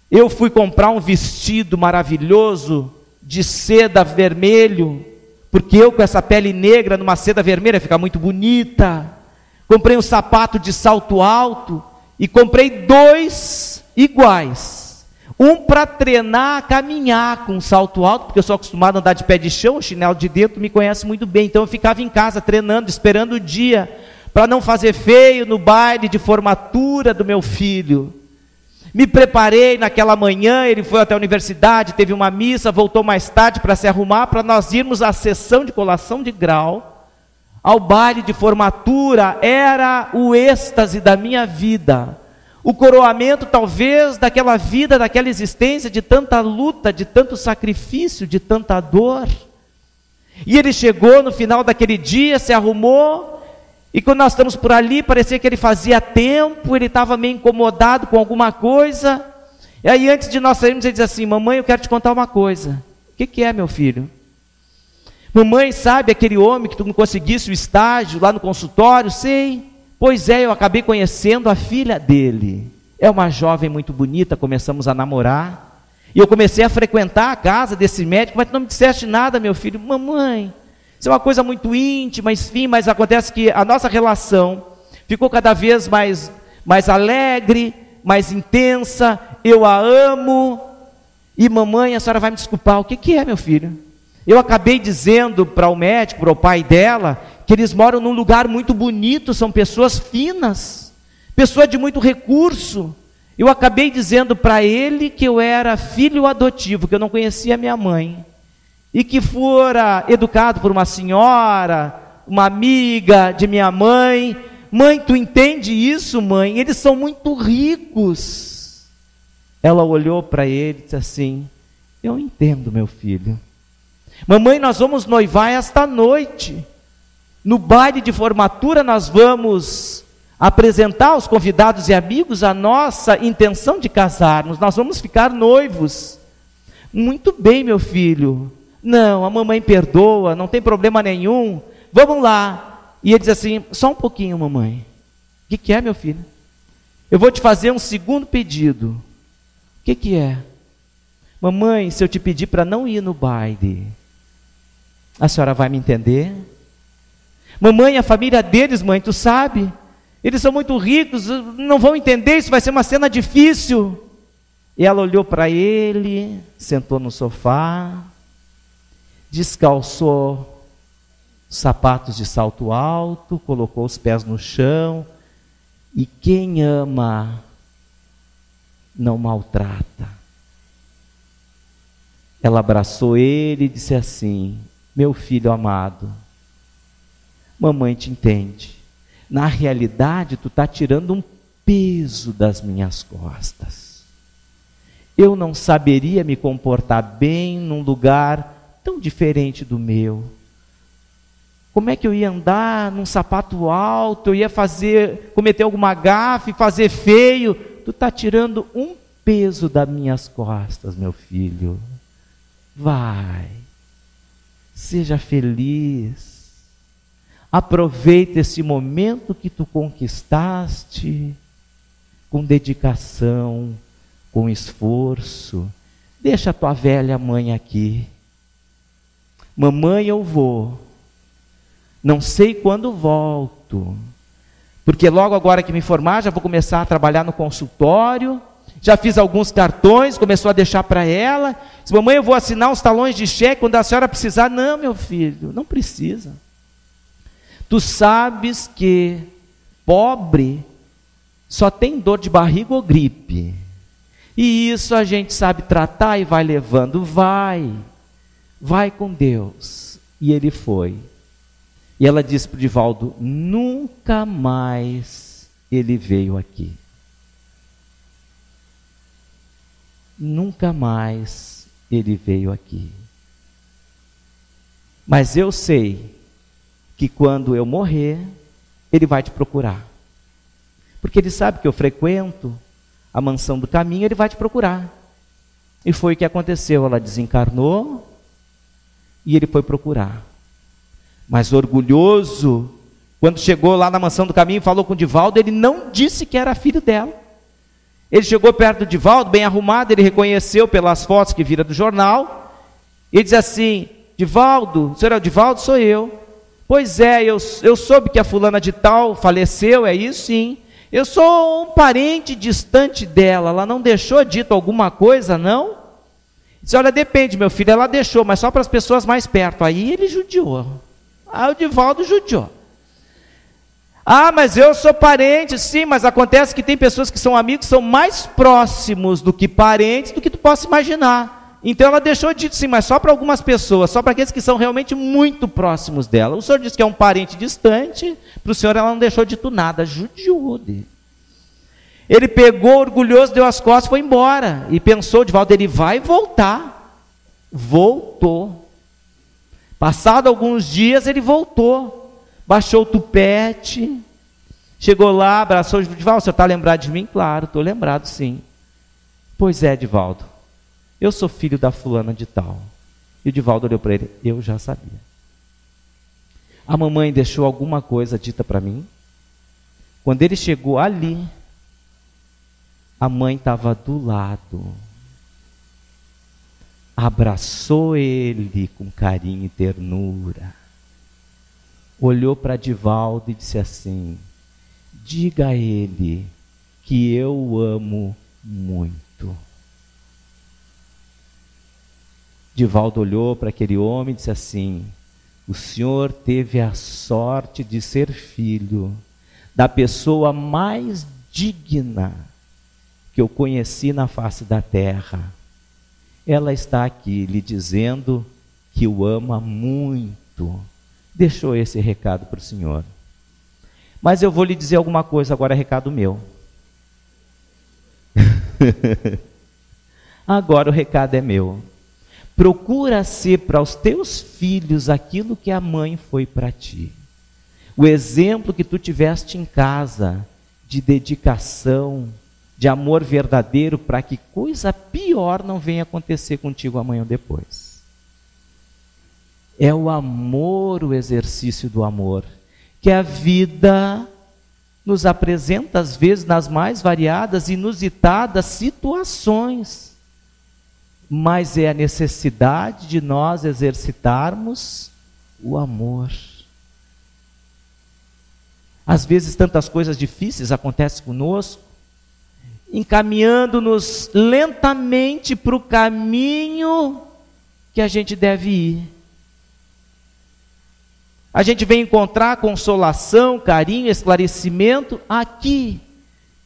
eu fui comprar um vestido maravilhoso de seda vermelho, porque eu com essa pele negra numa seda vermelha fica muito bonita. Comprei um sapato de salto alto e comprei 2 iguais. Um para treinar a caminhar com salto alto, porque eu sou acostumado a andar de pé de chão, o chinelo de dentro me conhece muito bem. Então eu ficava em casa treinando, esperando o dia, para não fazer feio no baile de formatura do meu filho. Me preparei naquela manhã, ele foi até a universidade, teve uma missa, voltou mais tarde para se arrumar, para nós irmos à sessão de colação de grau. Ao baile de formatura, era o êxtase da minha vida, o coroamento talvez daquela vida, daquela existência de tanta luta, de tanto sacrifício, de tanta dor. E ele chegou no final daquele dia, se arrumou, e quando nós estamos por ali, parecia que ele fazia tempo, ele estava meio incomodado com alguma coisa, e aí antes de nós sairmos, ele diz assim, mamãe, eu quero te contar uma coisa. O que é, meu filho? Mamãe, sabe aquele homem que tu não conseguisse o estágio lá no consultório? Sei. Pois é, eu acabei conhecendo a filha dele. É uma jovem muito bonita, começamos a namorar. E eu comecei a frequentar a casa desse médico, mas tu não me disseste nada, meu filho. Mamãe, isso é uma coisa muito íntima, enfim, mas acontece que a nossa relação ficou cada vez mais alegre, mais intensa. Eu a amo. E mamãe, a senhora vai me desculpar, o que é, meu filho? Eu acabei dizendo para o médico, para o pai dela, que eles moram num lugar muito bonito, são pessoas finas, pessoas de muito recurso. Eu acabei dizendo para ele que eu era filho adotivo, que eu não conhecia minha mãe, e que fora educado por uma senhora, uma amiga de minha mãe. Mãe, tu entende isso, mãe? Eles são muito ricos. Ela olhou para ele e disse assim, eu entendo, meu filho. Mamãe, nós vamos noivar esta noite. No baile de formatura nós vamos apresentar aos convidados e amigos a nossa intenção de casarmos. Nós vamos ficar noivos. Muito bem, meu filho. Não, a mamãe perdoa, não tem problema nenhum. Vamos lá. E ele diz assim: só um pouquinho, mamãe. O que é, meu filho? Eu vou te fazer um segundo pedido. O que é? Mamãe, se eu te pedir para não ir no baile, a senhora vai me entender? Mamãe, a família deles, mãe, tu sabe? Eles são muito ricos, não vão entender, isso vai ser uma cena difícil. E ela olhou para ele, sentou no sofá, descalçou sapatos de salto alto, colocou os pés no chão. E quem ama não maltrata. Ela abraçou ele e disse assim: meu filho amado, mamãe te entende. Na realidade, tu está tirando um peso das minhas costas. Eu não saberia me comportar bem num lugar tão diferente do meu. Como é que eu ia andar num sapato alto? Eu ia cometer alguma gafe, fazer feio? Tu está tirando um peso das minhas costas, meu filho. Vai, seja feliz. Aproveita esse momento que tu conquistaste com dedicação, com esforço. Deixa a tua velha mãe aqui. Mamãe, eu vou. Não sei quando volto, porque logo agora que me formar, já vou começar a trabalhar no consultório, já fiz alguns cartões, começou a deixar para ela. Disse: mamãe, eu vou assinar os talões de cheque quando a senhora precisar. Não, meu filho, não precisa. Tu sabes que pobre só tem dor de barriga ou gripe, e isso a gente sabe tratar e vai levando. Vai com Deus. E ele foi. E ela disse para o Divaldo: nunca mais ele veio aqui. Nunca mais ele veio aqui. Mas eu sei que quando eu morrer, ele vai te procurar. Porque ele sabe que eu frequento a mansão do caminho, ele vai te procurar. E foi o que aconteceu. Ela desencarnou e ele foi procurar. Mas orgulhoso, quando chegou lá na mansão do caminho e falou com o Divaldo, ele não disse que era filho dela. Ele chegou perto do Divaldo, bem arrumado, ele reconheceu pelas fotos que vira do jornal. Ele diz assim: Divaldo, o senhor é o Divaldo? Sou eu. Pois é, eu soube que a fulana de tal faleceu, é isso? Sim. Eu sou um parente distante dela, ela não deixou dito alguma coisa, não? Disse: olha, depende, meu filho, ela deixou, mas só para as pessoas mais perto. Aí ele judiou. Aí o Divaldo judiou. Ah, mas eu sou parente. Sim, mas acontece que tem pessoas que são amigos, são mais próximos do que parentes, do que tu possa imaginar. Então ela deixou dito sim, mas só para algumas pessoas, só para aqueles que são realmente muito próximos dela. O senhor disse que é um parente distante, para o senhor ela não deixou dito nada, judiou dele. Ele pegou orgulhoso, deu as costas e foi embora. E pensou, Divaldo, ele vai voltar. Voltou. Passado alguns dias, ele voltou, baixou o tupete, chegou lá, abraçou o Divaldo: o senhor está lembrado de mim? Claro, estou lembrado sim. Pois é, Divaldo, eu sou filho da fulana de tal. E o Divaldo olhou para ele: eu já sabia. A mamãe deixou alguma coisa dita para mim? Quando ele chegou ali, a mãe estava do lado. Abraçou ele com carinho e ternura. Olhou para Divaldo e disse assim: diga a ele que eu o amo muito. Divaldo olhou para aquele homem e disse assim: o senhor teve a sorte de ser filho da pessoa mais digna que eu conheci na face da terra. Ela está aqui lhe dizendo que o ama muito. Deixou esse recado para o senhor. Mas eu vou lhe dizer alguma coisa agora, recado meu. Agora o recado é meu. Procura ser para os teus filhos aquilo que a mãe foi para ti. O exemplo que tu tiveste em casa, de dedicação, de amor verdadeiro, para que coisa pior não venha acontecer contigo amanhã ou depois. É o amor, o exercício do amor, que a vida nos apresenta, às vezes, nas mais variadas, inusitadas situações. Mas é a necessidade de nós exercitarmos o amor. Às vezes, tantas coisas difíceis acontecem conosco, encaminhando-nos lentamente para o caminho que a gente deve ir. A gente vem encontrar consolação, carinho, esclarecimento aqui,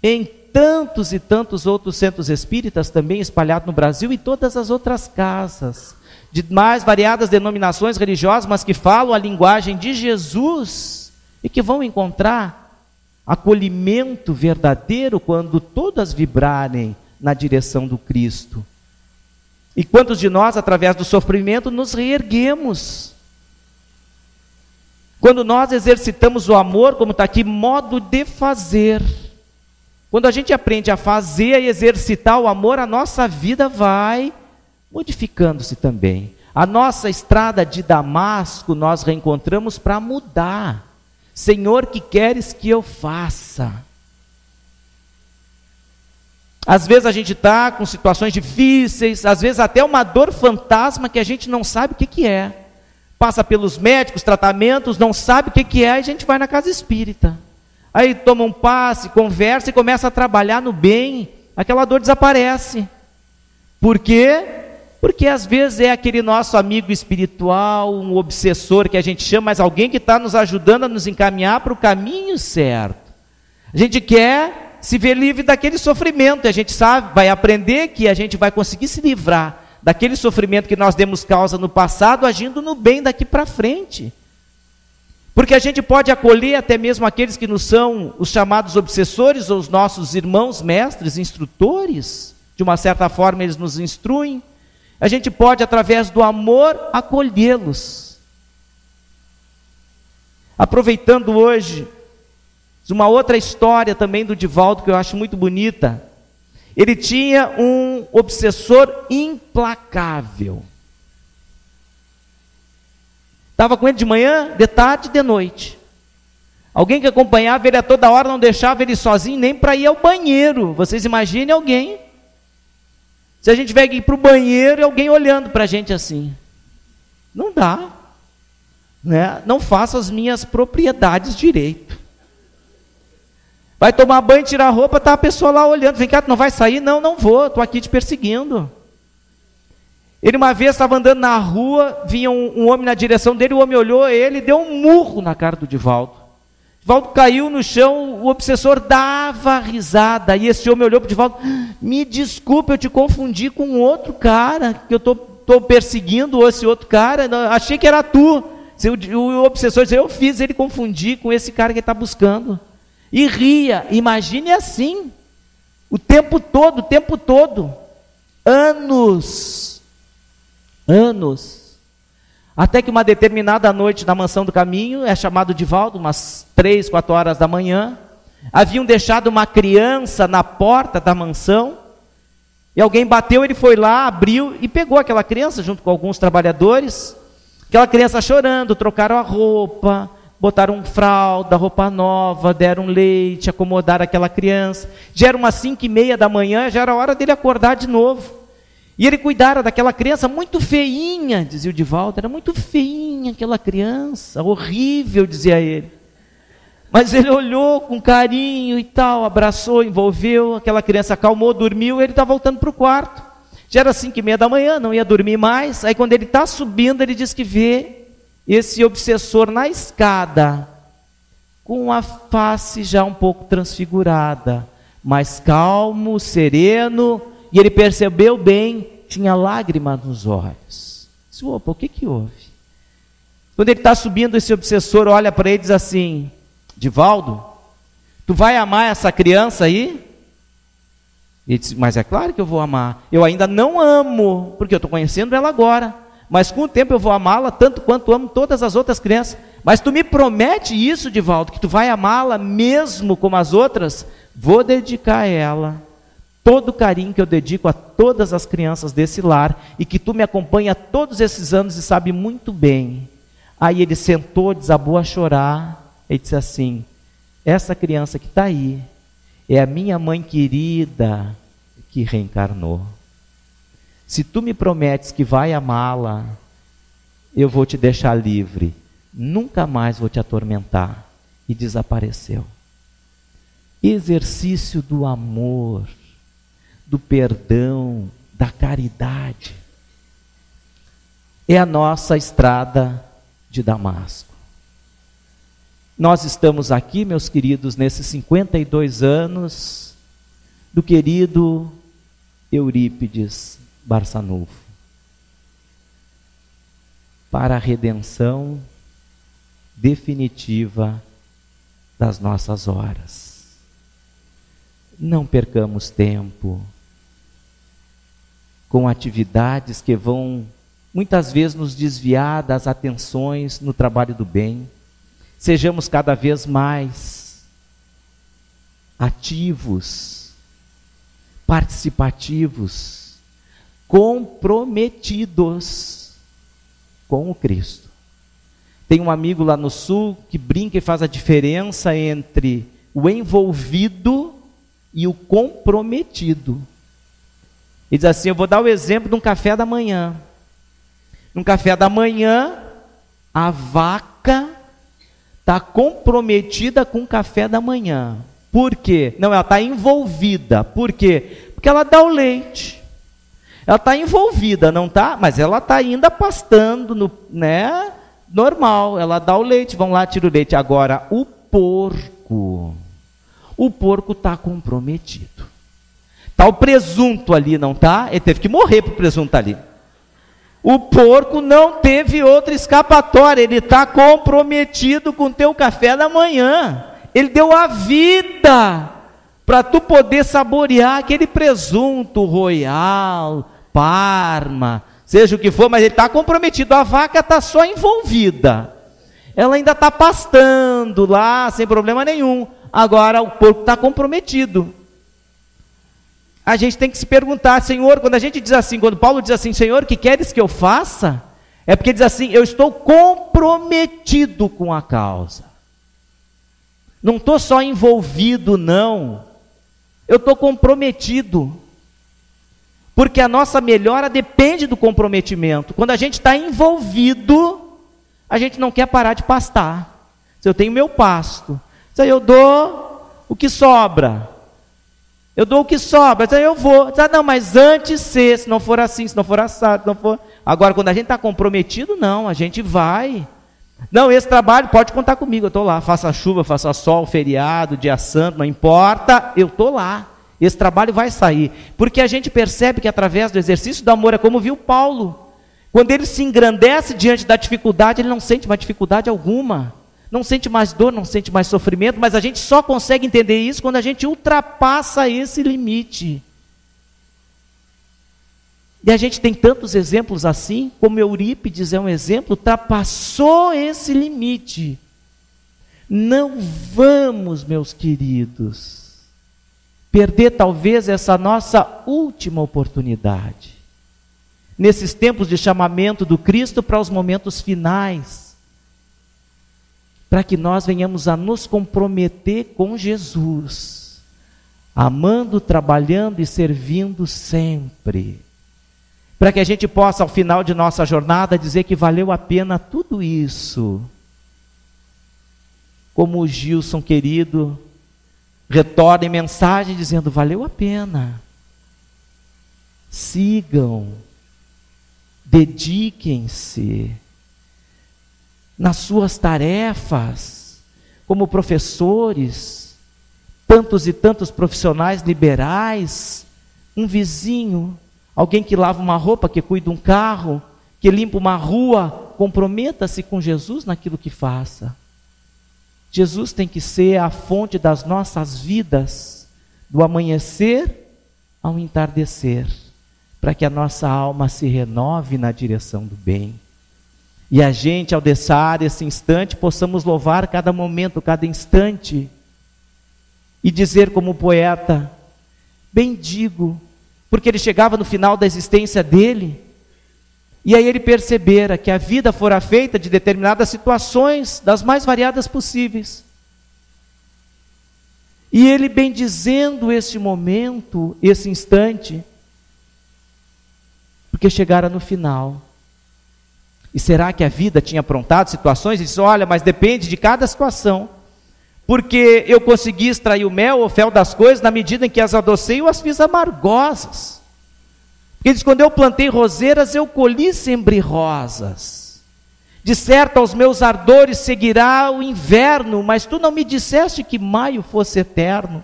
em tantos e tantos outros centros espíritas também espalhados no Brasil e todas as outras casas, de mais variadas denominações religiosas, mas que falam a linguagem de Jesus e que vão encontrar acolhimento verdadeiro quando todas vibrarem na direção do Cristo. E quantos de nós, através do sofrimento, nos reerguemos? Quando nós exercitamos o amor, como está aqui, modo de fazer. Quando a gente aprende a fazer e exercitar o amor, a nossa vida vai modificando-se também. A nossa estrada de Damasco nós reencontramos para mudar. Senhor, que queres que eu faça? Às vezes a gente está com situações difíceis, às vezes até uma dor fantasma que a gente não sabe o que é. Passa pelos médicos, tratamentos, não sabe o que é, e a gente vai na casa espírita. Aí toma um passe, conversa e começa a trabalhar no bem, aquela dor desaparece. Por quê? Porque às vezes é aquele nosso amigo espiritual, um obsessor que a gente chama, mas alguém que está nos ajudando a nos encaminhar para o caminho certo. A gente quer se ver livre daquele sofrimento, e a gente sabe, vai aprender que a gente vai conseguir se livrar daquele sofrimento que nós demos causa no passado, agindo no bem daqui para frente. Porque a gente pode acolher até mesmo aqueles que nos são os chamados obsessores, ou os nossos irmãos, mestres, instrutores, de uma certa forma eles nos instruem. A gente pode, através do amor, acolhê-los. Aproveitando hoje, uma outra história também do Divaldo, que eu acho muito bonita. Ele tinha um obsessor implacável. Estava com ele de manhã, de tarde e de noite. Alguém que acompanhava ele a toda hora, não deixava ele sozinho nem para ir ao banheiro. Vocês imaginem alguém. Se a gente tiver que ir para o banheiro, alguém olhando para a gente assim. Não dá. Né? Não faço as minhas propriedades direito. Vai tomar banho, tirar a roupa, está a pessoa lá olhando. Vem cá, tu não vai sair? Não, não vou, estou aqui te perseguindo. Ele uma vez estava andando na rua, vinha um homem na direção dele, o homem olhou ele e deu um murro na cara do Divaldo. Divaldo caiu no chão, o obsessor dava risada, e esse homem olhou para o Divaldo, me desculpe, eu te confundi com outro cara, que eu estou perseguindo, esse outro cara, achei que era tu. O obsessor disse, eu fiz ele confundir com esse cara que ele está buscando. E ria, imagine assim, o tempo todo, anos, até que uma determinada noite na mansão do caminho, é chamado Divaldo, umas 3, 4 horas da manhã, haviam deixado uma criança na porta da mansão, e alguém bateu, ele foi lá, abriu e pegou aquela criança junto com alguns trabalhadores, aquela criança chorando, trocaram a roupa, botaram fralda, roupa nova, deram leite, acomodaram aquela criança. Já era umas 5:30 da manhã, já era hora dele acordar de novo. E ele cuidara daquela criança muito feinha, dizia o Divaldo, era muito feinha aquela criança, horrível, dizia ele. Mas ele olhou com carinho e tal, abraçou, envolveu, aquela criança acalmou, dormiu, ele está voltando para o quarto. Já era 5:30 da manhã, não ia dormir mais. Aí quando ele está subindo, ele diz que vê esse obsessor na escada, com a face já um pouco transfigurada, mas calmo, sereno, e ele percebeu bem, tinha lágrimas nos olhos. Disse, opa, o que houve? Quando ele está subindo, esse obsessor olha para ele e diz assim, Divaldo, tu vai amar essa criança aí? Ele disse, mas é claro que eu vou amar. Eu ainda não amo, porque eu estou conhecendo ela agora. Mas com o tempo eu vou amá-la tanto quanto amo todas as outras crianças. Mas tu me promete isso, Divaldo, que tu vai amá-la mesmo como as outras? Vou dedicar a ela todo o carinho que eu dedico a todas as crianças desse lar, e que tu me acompanha todos esses anos e sabe muito bem. Aí ele sentou, desabou a chorar, e disse assim: essa criança que está aí é a minha mãe querida que reencarnou. Se tu me prometes que vai amá-la, eu vou te deixar livre, nunca mais vou te atormentar. E desapareceu. Exercício do amor, do perdão, da caridade. É a nossa estrada de Damasco. Nós estamos aqui, meus queridos, nesses 52 anos do querido Eurípides Barçanufo, para a redenção definitiva das nossas horas. Não percamos tempo com atividades que vão muitas vezes nos desviar das atenções no trabalho do bem. Sejamos cada vez mais ativos, participativos, comprometidos com o Cristo. Tem um amigo lá no sul que brinca e faz a diferença entre o envolvido e o comprometido. Ele diz assim: eu vou dar o exemplo de um café da manhã. No café da manhã, a vaca está comprometida com o café da manhã. Por quê? Não, ela está envolvida. Por quê? Porque ela dá o leite. Ela está envolvida, não está? Mas ela está ainda pastando, né? Normal, ela dá o leite, vão lá, tira o leite. Agora, o porco está comprometido. Está o presunto ali, não está? Ele teve que morrer para o presunto ali. O porco não teve outra escapatória, ele está comprometido com o teu café da manhã. Ele deu a vida para tu poder saborear aquele presunto royal, Parma, seja o que for, mas ele está comprometido. A vaca está só envolvida, ela ainda está pastando lá, sem problema nenhum. Agora o porco está comprometido. A gente tem que se perguntar: Senhor, quando a gente diz assim, quando Paulo diz assim, Senhor, o que queres que eu faça? É porque diz assim: eu estou comprometido com a causa. Não estou só envolvido, não. Eu estou comprometido. Porque a nossa melhora depende do comprometimento. Quando a gente está envolvido, a gente não quer parar de pastar. Se eu tenho meu pasto, se eu dou o que sobra. Eu dou o que sobra, então eu vou. Não, mas antes se não for assim, se não for assado, se não for... Agora, quando a gente está comprometido, não, a gente vai. Não, esse trabalho pode contar comigo, eu estou lá. Faça chuva, faça sol, feriado, dia santo, não importa, eu estou lá. Esse trabalho vai sair. Porque a gente percebe que através do exercício do amor, é como viu Paulo. Quando ele se engrandece diante da dificuldade, ele não sente mais dificuldade alguma. Não sente mais dor, não sente mais sofrimento, mas a gente só consegue entender isso quando a gente ultrapassa esse limite. E a gente tem tantos exemplos assim, como Eurípides é um exemplo, ultrapassou esse limite. Não vamos, meus queridos, perder talvez essa nossa última oportunidade, nesses tempos de chamamento do Cristo para os momentos finais, para que nós venhamos a nos comprometer com Jesus, amando, trabalhando e servindo sempre, para que a gente possa, ao final de nossa jornada, dizer que valeu a pena tudo isso. Como o Gilson querido retorna em mensagem dizendo: valeu a pena. Sigam, dediquem-se nas suas tarefas, como professores, tantos e tantos profissionais liberais, um vizinho, alguém que lava uma roupa, que cuida de um carro, que limpa uma rua, comprometa-se com Jesus naquilo que faça. Jesus tem que ser a fonte das nossas vidas, do amanhecer ao entardecer, para que a nossa alma se renove na direção do bem. E a gente, ao deixar esse instante, possamos louvar cada momento, cada instante, e dizer como poeta, bendigo, porque ele chegava no final da existência dele, e aí ele percebera que a vida fora feita de determinadas situações, das mais variadas possíveis. E ele bendizendo esse momento, esse instante, porque chegara no final. E será que a vida tinha aprontado situações? Ele disse, olha, mas depende de cada situação. Porque eu consegui extrair o mel, o fel das coisas, na medida em que as adocei, eu as fiz amargosas. Porque ele diz, quando eu plantei roseiras, eu colhi sempre rosas. De certo, aos meus ardores seguirá o inverno, mas tu não me disseste que maio fosse eterno.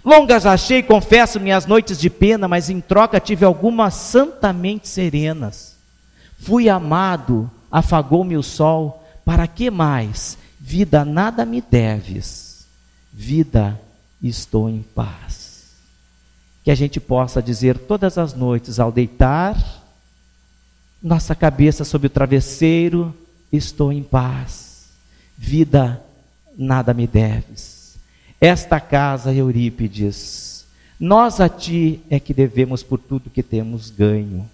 Longas achei, confesso, minhas noites de pena, mas em troca tive algumas santamente serenas. Fui amado, afagou-me o sol, para que mais? Vida, nada me deves, vida, estou em paz. Que a gente possa dizer todas as noites, ao deitar nossa cabeça sobre o travesseiro, estou em paz, vida, nada me deves. Esta casa, Eurípides, nós a ti é que devemos por tudo que temos ganho.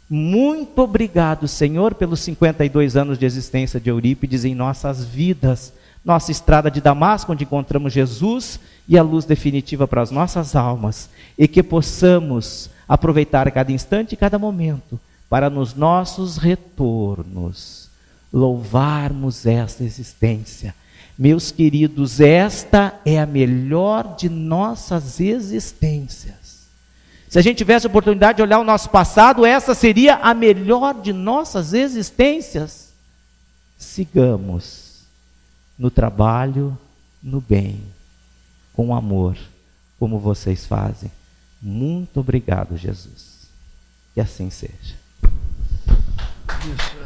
Muito obrigado, Senhor, pelos 52 anos de existência de Eurípides em nossas vidas, nossa estrada de Damasco, onde encontramos Jesus e a luz definitiva para as nossas almas, e que possamos aproveitar cada instante e cada momento para nos nossos retornos louvarmos esta existência. Meus queridos, esta é a melhor de nossas existências. Se a gente tivesse a oportunidade de olhar o nosso passado, essa seria a melhor de nossas existências. Sigamos no trabalho, no bem, com amor, como vocês fazem. Muito obrigado, Jesus. Que assim seja. Isso.